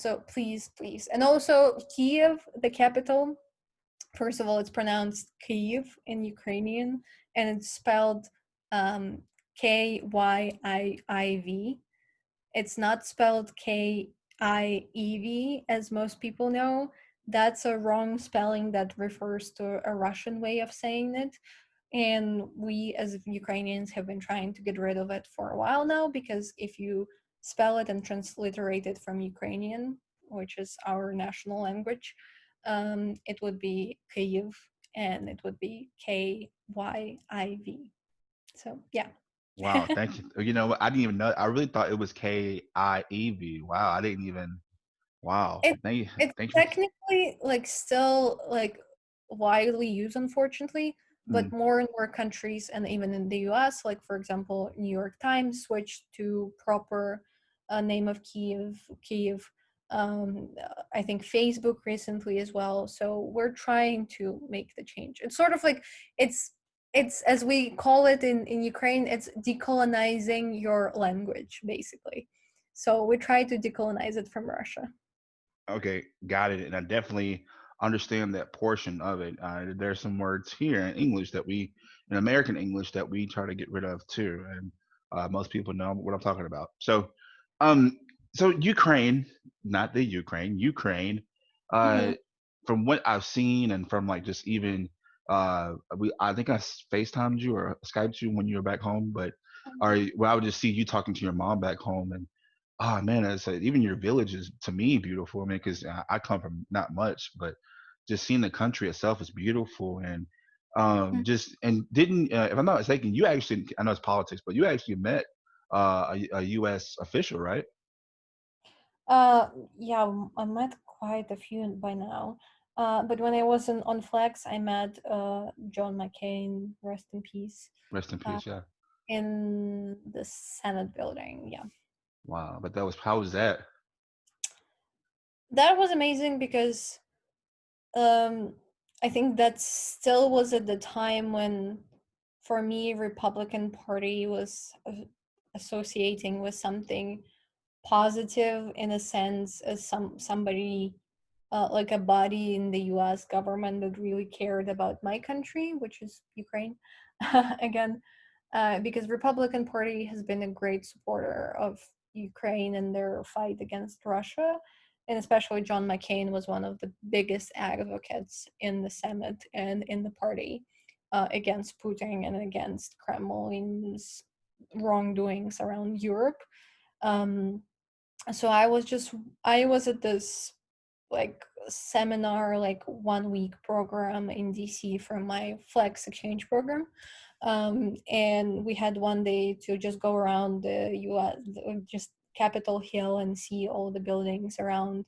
So please, please. And also Kiev, the capital, first of all, it's pronounced Kyiv in Ukrainian, and it's spelled Kyiv. It's not spelled Kiev as most people know. That's a wrong spelling that refers to a Russian way of saying it. And we as Ukrainians have been trying to get rid of it for a while now, because if you spell it and transliterate it from Ukrainian, which is our national language, it would be Kyiv, and it would be Kyiv. So yeah. Wow, thank you. You know what? I didn't even know. I really thought it was Kiev. Wow, I didn't even. Wow, It thank you. it's Thank you. technically like still like widely used, unfortunately, but Mm, more and more countries, and even in the US, like for example, New York Times switched to proper name of Kiev. I think Facebook recently as well. So we're trying to make the change. It's sort of like it's it's as we call it in Ukraine, it's decolonizing your language, basically. So we try to decolonize it from Russia. okay, got it. And I definitely understand that portion of it. There's some words here in English that we in American English that we try to get rid of too, and most people know what I'm talking about. Um, so Ukraine, not the Ukraine, Ukraine. Hmm. Uh, from what I've seen and from like just even I think I FaceTimed you or Skyped you when you were back home, but or well, I would just see you talking to your mom back home, and oh man, I said even your village is to me beautiful. I mean, because I come from not much, but just seeing the country itself is beautiful, and just and didn't if I'm not mistaken, you actually I know it's politics, but you actually met a U.S. official, right? Uh, yeah, I met quite a few by now. But when I was on Flex, I met John McCain, rest in peace, Rest in uh, peace, yeah. in the Senate building. Yeah, Wow, but that was how was that? that was amazing because um, I think that still was at the time when, for me, Republican Party was associating with something positive in a sense as somebody like a body in the US government that really cared about my country, which is Ukraine. Again, because Republican Party has been a great supporter of Ukraine and their fight against Russia. And especially John McCain was one of the biggest advocates in the Senate and in the party against Putin and against Kremlin's wrongdoings around Europe. Um, so I was at this like seminar, like 1 week program in DC from my Flex exchange program. And we had one day to just go around the US, just Capitol Hill, and see all the buildings around.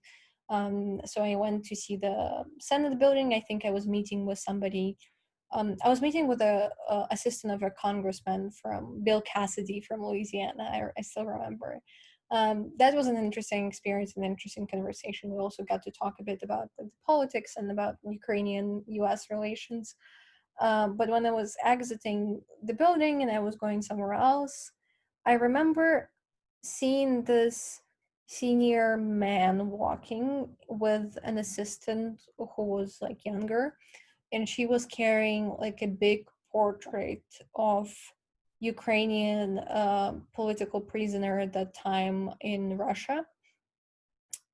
So I went to see the Senate building. I think I was meeting with somebody. I was meeting with a assistant of a congressman from Bill Cassidy from Louisiana. I still remember. That was an interesting experience, an interesting conversation. We also got to talk a bit about the politics and about Ukrainian-U.S. relations. But when I was exiting the building and I was going somewhere else, I remember seeing this senior man walking with an assistant who was like younger, and she was carrying like a big portrait of Ukrainian political prisoner at that time in Russia.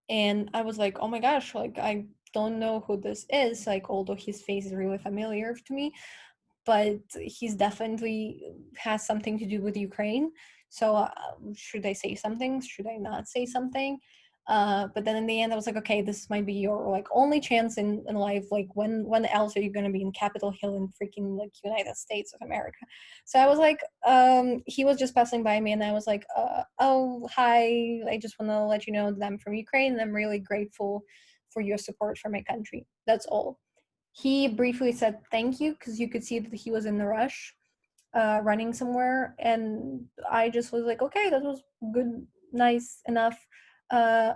And I was like, oh my gosh, like I don't know who this is, like although his face is really familiar to me, but he's definitely has something to do with Ukraine. So should I say something? Should I not say something? But then in the end, I was like, okay, this might be your like only chance in life. Like when else are you gonna be in Capitol Hill in freaking like United States of America? So I was like, he was just passing by me, and I was like, oh hi, I just want to let you know that I'm from Ukraine, and I'm really grateful for your support for my country. That's all. He briefly said thank you because you could see that he was in a rush, running somewhere, and I just was like, okay, that was good, nice enough. Uh,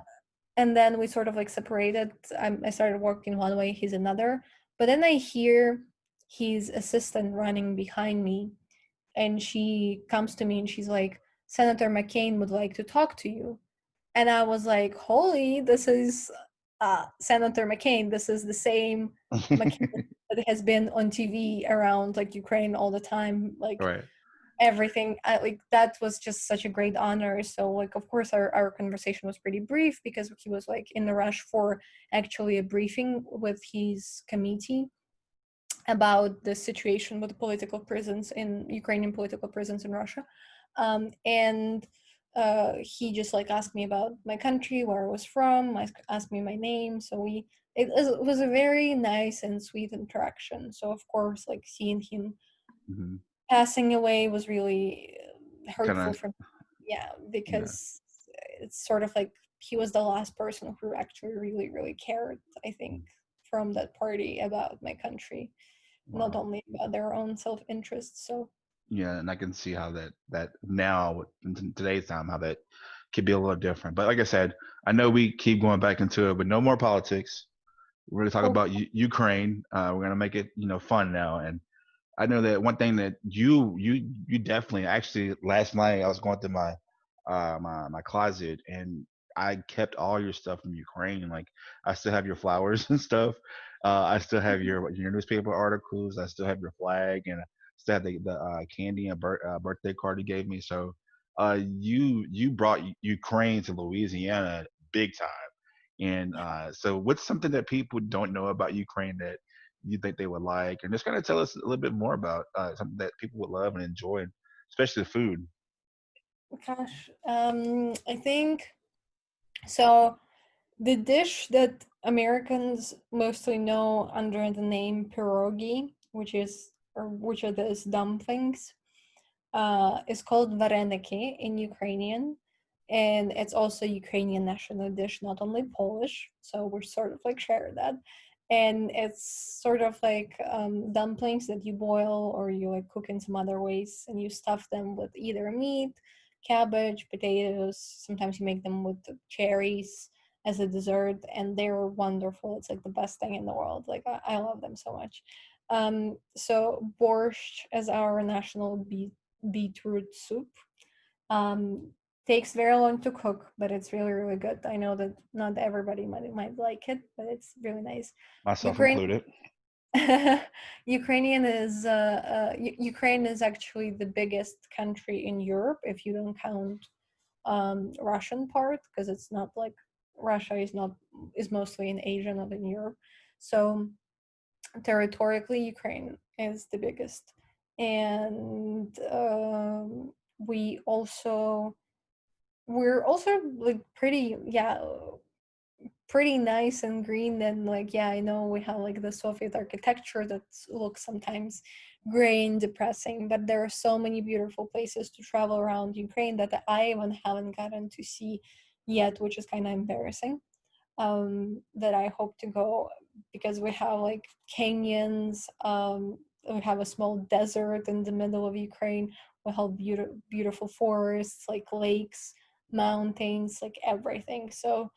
and then we sort of like separated. I started walking one way, he's another. But then I hear his assistant running behind me, and she comes to me and she's like, Senator McCain would like to talk to you. And I was like, holy, this is Senator McCain. This is the same McCain that has been on TV around like Ukraine all the time, like Right. everything. Like that was just such a great honor. So like, of course, our conversation was pretty brief because he was like in the rush for actually a briefing with his committee about the situation with the political prisons in Ukrainian political prisons in Russia. And he just like asked me about my country, where I was from, asked me my name. So it was a very nice and sweet interaction. So of course, like seeing him Hmm. passing away was really Kind hurtful of, for me. Yeah, yeah. because it's sort of like he was the last person who actually really, really cared, I think, from that party about my country, not Wow. only about their own self-interest. So Yeah, and I can see how that now in today's time how that could be a little different. But like I said, I know we keep going back into it, but no more politics. We're going to talk hope. about Ukraine. We're going to make it fun now. And I know that one thing that you definitely actually last night I was going through my closet and I kept all your stuff from Ukraine. Like I still have your flowers and stuff. I still have your newspaper articles. I still have your flag, and Said the candy and birthday card you gave me. So you brought Ukraine to Louisiana big time. And so what's something that people don't know about Ukraine that you think they would like? And just kind of tell us a little bit more about something that people would love and enjoy, especially the food. Gosh, I think so. The dish that Americans mostly know under the name pierogi, which are those dumplings, is called vareniki in Ukrainian, and it's also Ukrainian national dish, not only Polish. So we're sort of like share that, and it's sort of like dumplings that you boil or you like cook in some other ways, and you stuff them with either meat, cabbage, potatoes. Sometimes you make them with cherries as a dessert, and they're wonderful. It's like the best thing in the world. Like I love them so much. So borscht as our national beetroot soup. Um, Takes very long to cook, but it's really, really good. I know that not everybody might like it, but it's really nice. Myself Ukraine, included. Ukraine is actually the biggest country in Europe if you don't count Russian part, because it's not like Russia is mostly in Asia, not in Europe. So territorially, Ukraine is the biggest, and we also we're also like pretty nice and green, and like I know we have like the Soviet architecture that looks sometimes gray and depressing, but there are so many beautiful places to travel around Ukraine that I even haven't gotten to see yet, which is kind of embarrassing. That I hope to go, because we have like canyons, we have a small desert in the middle of Ukraine, we have beautiful forests, like lakes, mountains, like everything. So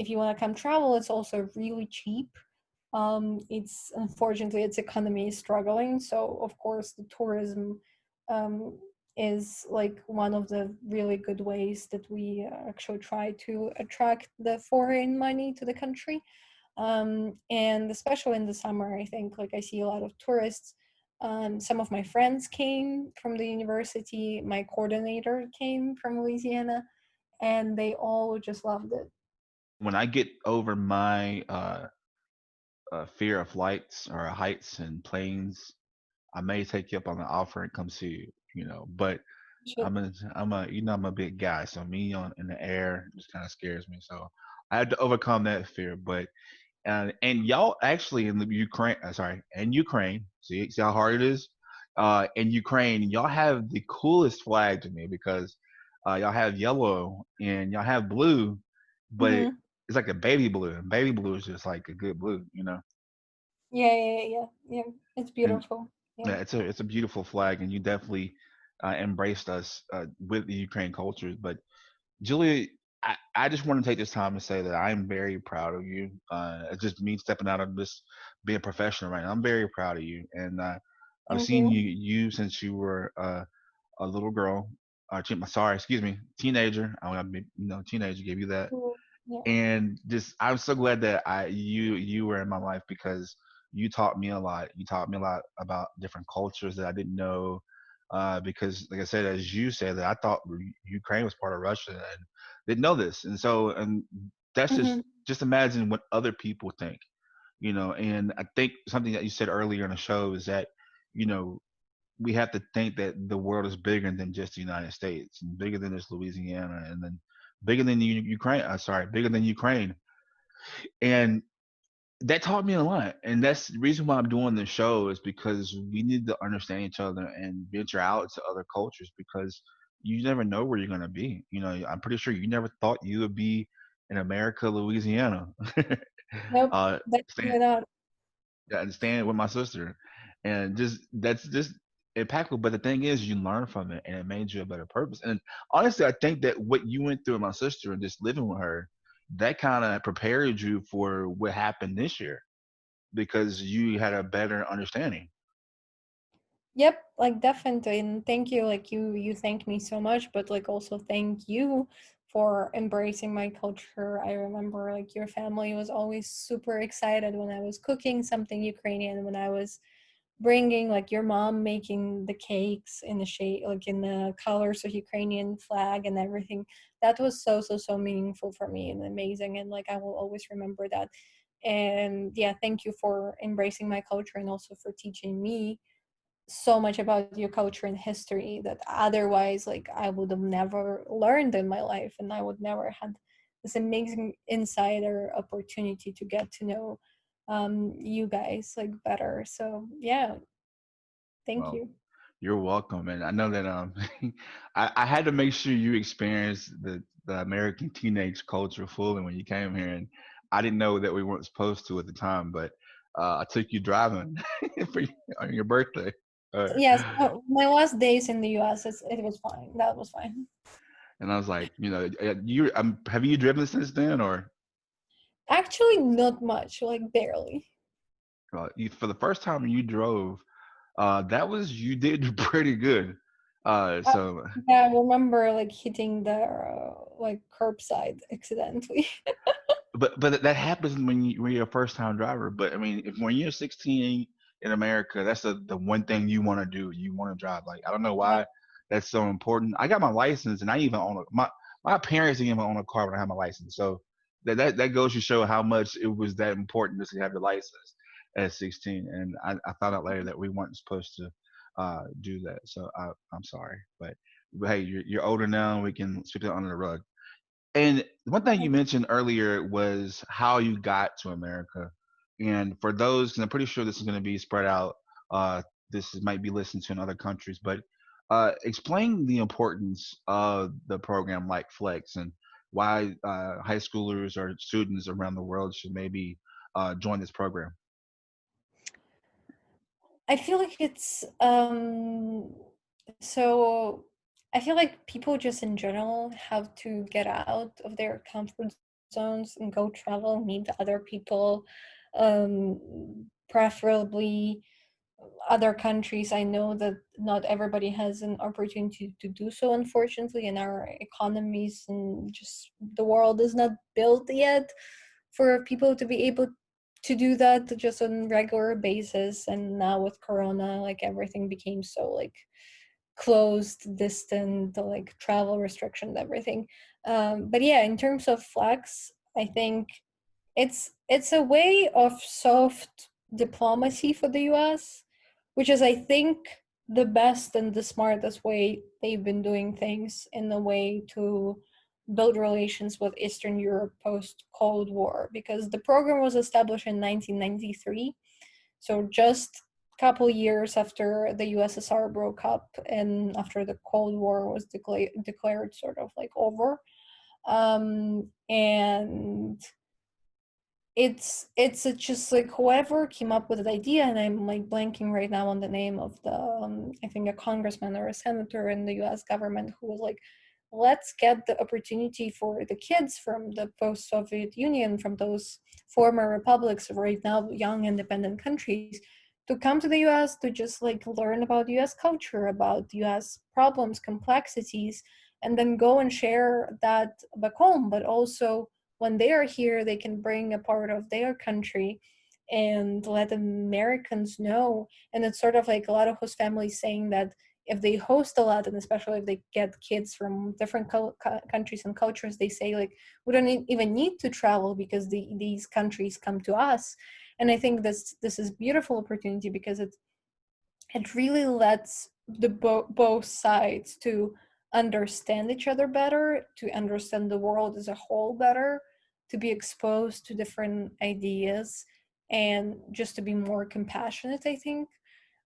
if you want to come travel, it's also really cheap. It's unfortunately its economy is struggling, so of course the tourism um, is like one of the really good ways that we actually try to attract the foreign money to the country. And especially in the summer, I think like I see a lot of tourists. Some of my friends came from the university. My coordinator came from Louisiana, and they all just loved it. When I get over my fear of lights or heights and planes, I may take you up on the offer and come see you. But Should. I'm a big guy, so me on in the air just kind of scares me. So I had to overcome that fear. But and y'all actually in the Ukraine, in Ukraine, see how hard it is. In Ukraine, y'all have the coolest flag to me because y'all have yellow and y'all have blue, but Mm-hmm. it's like a baby blue, and baby blue is just like a good blue. Yeah. It's And beautiful. Yeah. yeah, it's a beautiful flag, and you definitely embraced us with the Ukraine culture. But Julia, I just want to take this time to say that I'm very proud of you. It's just me stepping out of this, being professional right now. I'm very proud of you, and I've Thank seen you. you since you were a little girl. Sorry, excuse me, teenager. I mean, teenager gave you that, Mm, yeah. and just I'm so glad that you were in my life because you taught me a lot. You taught me a lot about different cultures that I didn't know. Because, like I said, as you said, that I thought Ukraine was part of Russia and didn't know this, and that's Mm-hmm. just imagine what other people think. And I think something that you said earlier in the show is that you know we have to think that the world is bigger than just the United States, and bigger than just Louisiana, and then bigger than Ukraine. Sorry, bigger than Ukraine, and that taught me a lot. And that's the reason why I'm doing this show is because we need to understand each other and venture out to other cultures because you never know where you're gonna be. I'm pretty sure you never thought you would be in America, Louisiana, Nope. staying Definitely not. yeah, and staying with my sister, and that's just impactful. But the thing is, you learn from it, and it made you a better purpose. And honestly, I think that what you went through with my sister and just living with her, that kind of prepared you for what happened this year because you had a better understanding. Yep, like definitely. And thank you. Like you thank me so much, but like also thank you for embracing my culture. I remember like your family was always super excited when I was cooking something Ukrainian, when I was bringing like your mom making the cakes in the shade, like in the colors of Ukrainian flag and everything. That was so meaningful for me and amazing, and like I will always remember that. And yeah, thank you for embracing my culture and also for teaching me so much about your culture and history that otherwise like I would have never learned in my life, and I would never had this amazing insider opportunity to get to know you guys like better. So yeah, thank Well, you. you're welcome, and I know that I had to make sure you experienced the American teenage culture fully when you came here, and I didn't know that we weren't supposed to at the time, but I took you driving on your birthday. Yes, my last days in the US, it was fine. That was fine. And I was like, you have you driven since then, or Actually, not much, like barely. for the first time you drove? You did pretty good. So, Yeah, I remember like hitting the like curbside accidentally. but that happens when you're a first time driver. But I mean, when you're 16 in America, that's the one thing you want to do. You want to drive. Like I don't know Yeah. why that's so important. I got my license, and I even own my parents didn't even own a car when I had my license. So that goes to show how much it was that important just to have your license at 16. And I found out later that we weren't supposed to do that. So I'm sorry, but hey, you're older now. We can sweep it under the rug. And one thing you mentioned earlier was how you got to America. And for those, and I'm pretty sure this is going to be spread out, uh, might be listened to in other countries, but explain the importance of the program like Flex and why high schoolers or students around the world should maybe join this program. I feel like it's so I feel like people just in general have to get out of their comfort zones and go travel, meet other people, preferably other countries. I know that not everybody has an opportunity to do so, unfortunately, and our economies and just the world is not built yet for people to be able to do that just on regular basis. And now with corona, like everything became so like closed, distant, like travel restrictions, everything. But yeah, in terms of flex, I think it's a way of soft diplomacy for the US, which is I think the best and the smartest way they've been doing things in the way to build relations with Eastern Europe post Cold War, because the program was established in 1993, so just a couple years after the USSR broke up and after the Cold War was declared sort of like over. And it's just like whoever came up with the idea, and I'm like blanking right now on the name of the I think a congressman or a senator in the US government who was like, let's get the opportunity for the kids from the post-Soviet Union, from those former republics, right now young independent countries, to come to the US to just like learn about US culture, about US problems, complexities, and then go and share that back home. But also when they are here, they can bring a part of their country and let Americans know. And it's sort of like a lot of host families saying that if they host a lot, and especially if they get kids from different countries and cultures, they say like, we don't even need to travel because these countries come to us. And I think this is beautiful opportunity because it really lets the both sides to understand each other better, to understand the world as a whole better, to be exposed to different ideas, and just to be more compassionate, I think.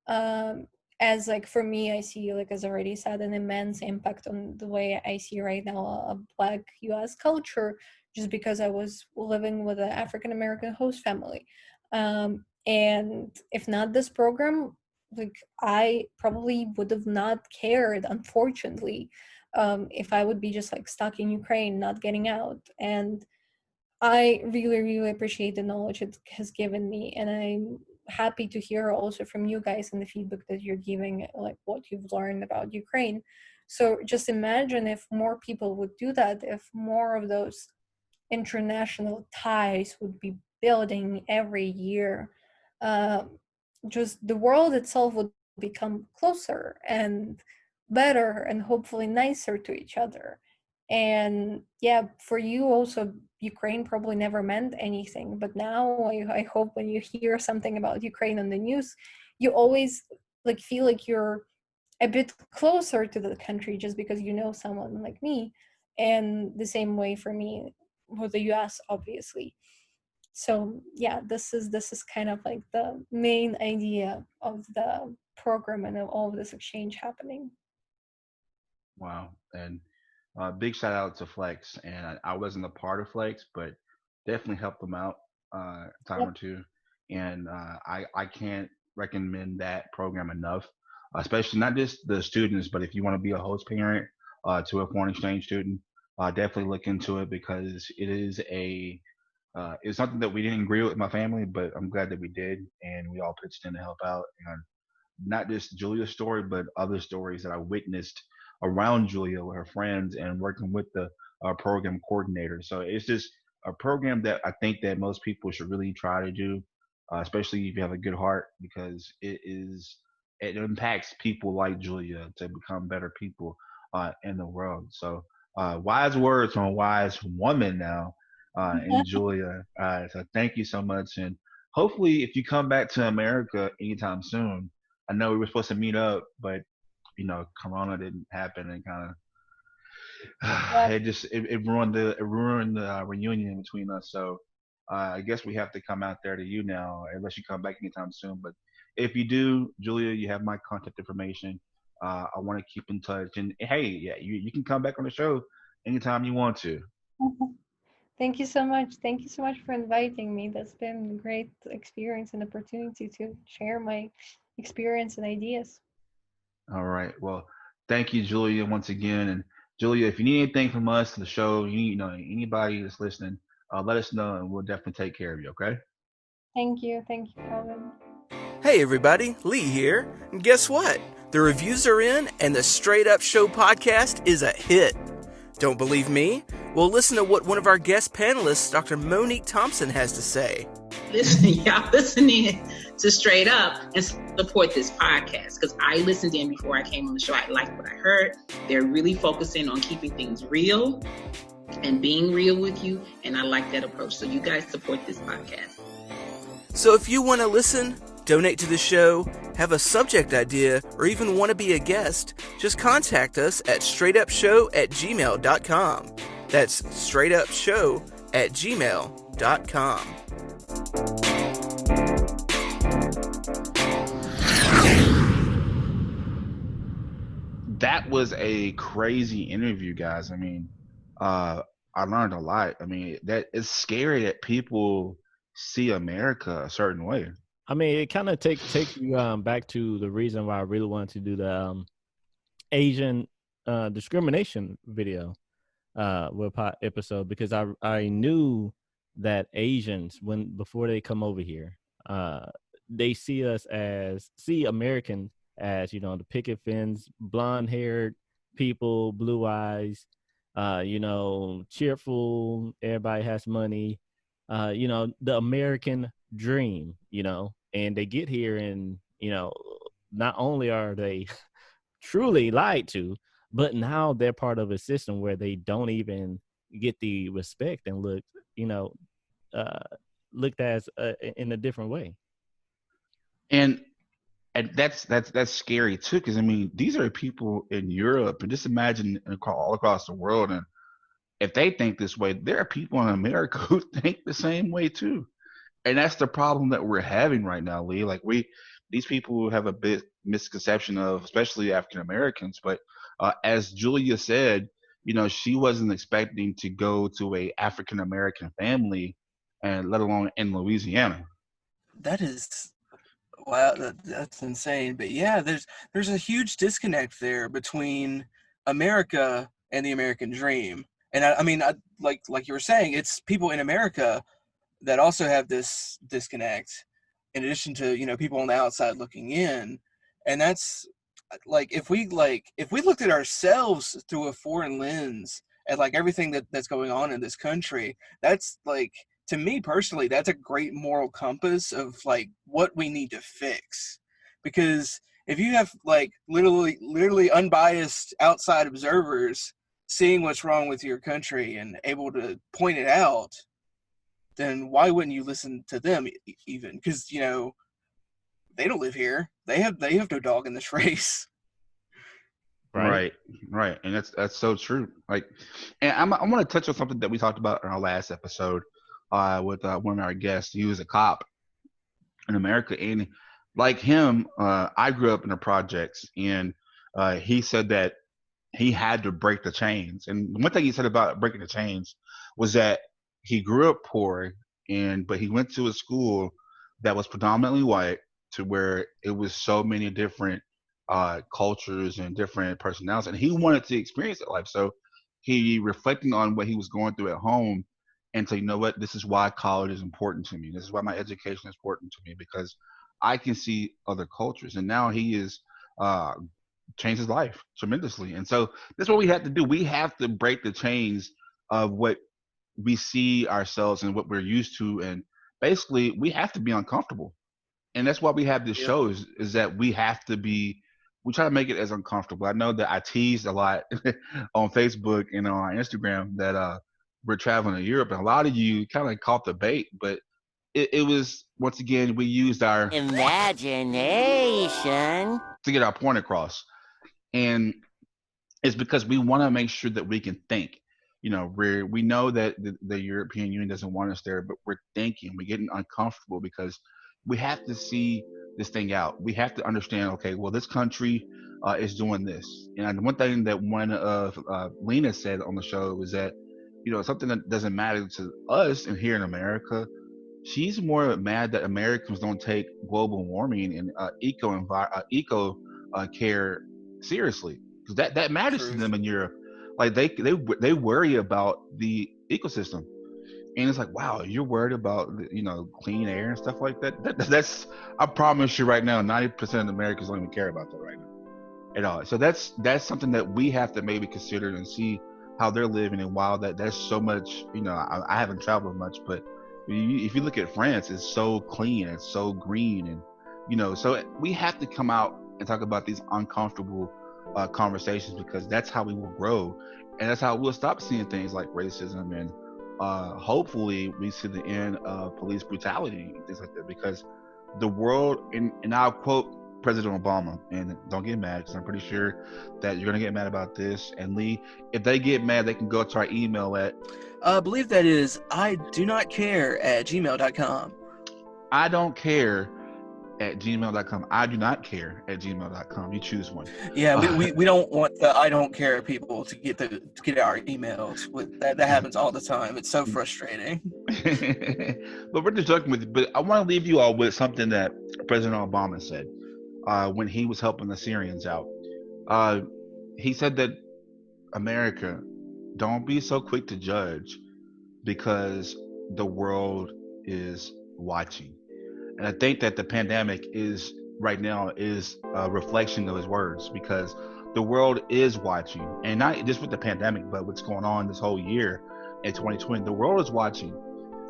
um, as like for me, I see, like as I already said, an immense impact on the way I see right now a Black US culture, just because I was living with an African American host family. And if not this program, like I probably would have not cared, unfortunately, if I would be just like stuck in Ukraine, not getting out. And I really appreciate the knowledge it has given me, and I'm happy to hear also from you guys and the feedback that you're giving, like what you've learned about Ukraine. So just imagine if more people would do that, if more of those international ties would be building every year. Um, just the world itself would become closer and better and hopefully nicer to each other. And yeah, for you also, Ukraine probably never meant anything, but now I hope when you hear something about Ukraine on the news, you always like feel like you're a bit closer to the country just because you know someone like me. And the same way for me with the US, obviously. So yeah, this is kind of like the main idea of the program and of all of this exchange happening. Wow. And big shout out to Flex. And I wasn't a part of Flex, but definitely helped them out a time Yep. or two. And I can't recommend that program enough, especially not just the students, but if you want to be a host parent to a foreign exchange student, definitely look into it because it is it's something that we didn't agree with my family, but I'm glad that we did, and we all pitched in to help out. And not just Julia's story, but other stories that I witnessed around Julia with her friends and working with the program coordinator. So it's just a program that I think that most people should really try to do, especially if you have a good heart, because it impacts people like Julia to become better people in the world. So wise words from a wise woman now in Julia. So thank you so much, and hopefully, if you come back to America anytime soon, I know we were supposed to meet up, but Corona didn't happen, and kind of Yep. it ruined the reunion between us. So I guess we have to come out there to you now, unless you come back anytime soon. But if you do, Julia, you have my contact information. I want to keep in touch, and hey, yeah, you can come back on the show anytime you want to. Thank you so much. Thank you so much for inviting me. That's been a great experience and opportunity to share my experience and ideas. All right. Well, thank you, Julia, once again. And Julia, if you need anything from us, the show, anybody that's listening, let us know, and we'll definitely take care of you. Okay. Thank you. Thank you, Calvin. Hey everybody, Lee here. And guess what? The reviews are in and the Straight Up Show podcast is a hit. Don't believe me? Well, listen to what one of our guest panelists, Dr. Monique Thompson, has to say. Listen, y'all listening to Straight Up and support this podcast because I listened in before I came on the show. I liked what I heard. They're really focusing on keeping things real and being real with you, and I like that approach. So you guys support this podcast. So if you want to listen, donate to the show, have a subject idea, or even want to be a guest, just contact us at straightupshow@gmail.com. That's straightupshow@gmail.com. That was a crazy interview, guys. I mean, I learned a lot. I mean, that it's scary that people see America a certain way. I mean, it kind of takes you back to the reason why I really wanted to do the Asian discrimination video episode, because I knew that Asians, before they come over here, they see Americans as, the picket fence, blonde haired people, blue eyes, cheerful, everybody has money, the American dream, and they get here and, not only are they truly lied to, but now they're part of a system where they don't even get the respect and looked as in a different way. And that's scary too, because I mean, these are people in Europe, and just imagine all across the world, and if they think this way, there are people in America who think the same way too. And that's the problem that we're having right now, Lee. Like these people have a bit misconception of, especially African Americans. But as Julia said, she wasn't expecting to go to a African American family, and let alone in Louisiana. That is, wow, that's insane. But yeah, there's a huge disconnect there between America and the American dream. And I mean, like you were saying, it's people in America that also have this disconnect, in addition to people on the outside looking in. And that's like if we looked at ourselves through a foreign lens at like everything that's going on in this country, that's like to me personally, that's a great moral compass of like what we need to fix. Because if you have like literally unbiased outside observers seeing what's wrong with your country and able to point it out, then why wouldn't you listen to them even? Because, you know, they don't live here. They have no dog in this race. Right. And that's so true. Like, and I want to touch on something that we talked about in our last episode with one of our guests. He was a cop in America, and like him, I grew up in the projects, and he said that he had to break the chains. And one thing he said about breaking the chains was that he grew up poor, but he went to a school that was predominantly white, to where it was so many different cultures and different personalities, and he wanted to experience that life. So he reflecting on what he was going through at home, and say, you know what, this is why college is important to me. This is why my education is important to me, because I can see other cultures. And now he is changed his life tremendously. And so that's what we have to do. We have to break the chains of what we see ourselves and what we're used to, and basically we have to be uncomfortable. And that's why we have this show is that we have to be, we try to make it as uncomfortable. I know that I teased a lot on Facebook and on Instagram that we're traveling to Europe, and a lot of you kind of caught the bait, but it was, once again, we used our imagination to get our point across. And it's because we want to make sure that we can think. You know, we know that the European Union doesn't want us there, but we're getting uncomfortable because we have to see this thing out. We have to understand, okay, well, this country is doing this. And one thing that one of Lena said on the show was that, you know, something that doesn't matter to us and here in America, she's more mad that Americans don't take global warming and eco care seriously, because that matters to them in Europe. Like they worry about the ecosystem. And it's like, wow, you're worried about, you know, clean air and stuff like that. That's I promise you right now, 90% of Americans don't even care about that right now at all. So that's something that we have to maybe consider and see how they're living. And while that's so much, you know, I haven't traveled much, but if you look at France, it's so clean, it's so green, and you know, so we have to come out and talk about these uncomfortable conversations, because that's how we will grow, and that's how we'll stop seeing things like racism, and hopefully we see the end of police brutality and things like that, because the world, and I'll quote President Obama, and don't get mad because I'm pretty sure that you're gonna get mad about this. And Lee, if they get mad, they can go to our email at I believe that is idonotcare@gmail.com. I don't care at gmail.com. I do not care at gmail.com. You choose one. Yeah, we don't want the I don't care people to get our emails. That happens all the time. It's so frustrating. But we're just joking with you. But I want to leave you all with something that President Obama said when he was helping the Syrians out. He said that America, don't be so quick to judge, because the world is watching. And I think that the pandemic is right now is a reflection of his words, because the world is watching, and not just with the pandemic, but what's going on this whole year in 2020. The world is watching.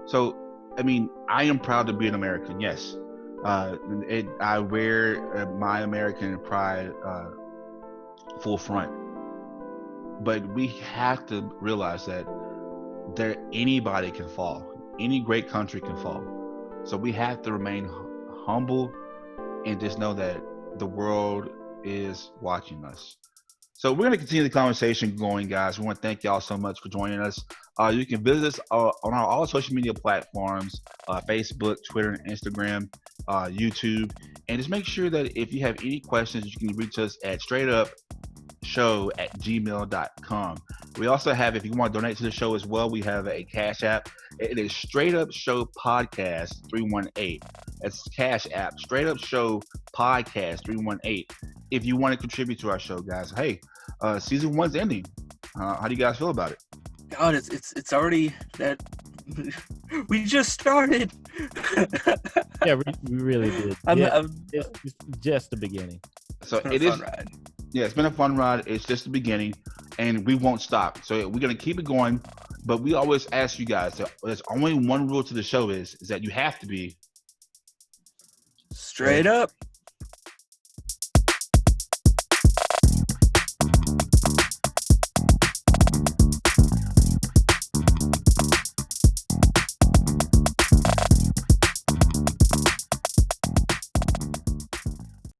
So, I mean, I am proud to be an American. Yes, I wear my American pride full front. But we have to realize that anybody can fall. Any great country can fall. So we have to remain humble and just know that the world is watching us. So we're going to continue the conversation going, guys. We want to thank y'all so much for joining us. You can visit us on all social media platforms, Facebook, Twitter, and Instagram, YouTube. And just make sure that if you have any questions, you can reach us at Str8UpShow@gmail.com. We also have, if you want to donate to the show as well, we have a Cash App. It is Str8Up Show Podcast 318. That's Cash App, Str8Up Show Podcast 318. If you want to contribute to our show, guys. Hey, season 1's ending. How do you guys feel about it? God, it's already that we just started. Yeah, we really did. It's just the beginning. So it is. Ride. Yeah, it's been a fun ride. It's just the beginning, and we won't stop. So we're gonna keep it going. But we always ask you guys, there's only one rule to the show is that you have to be Straight up.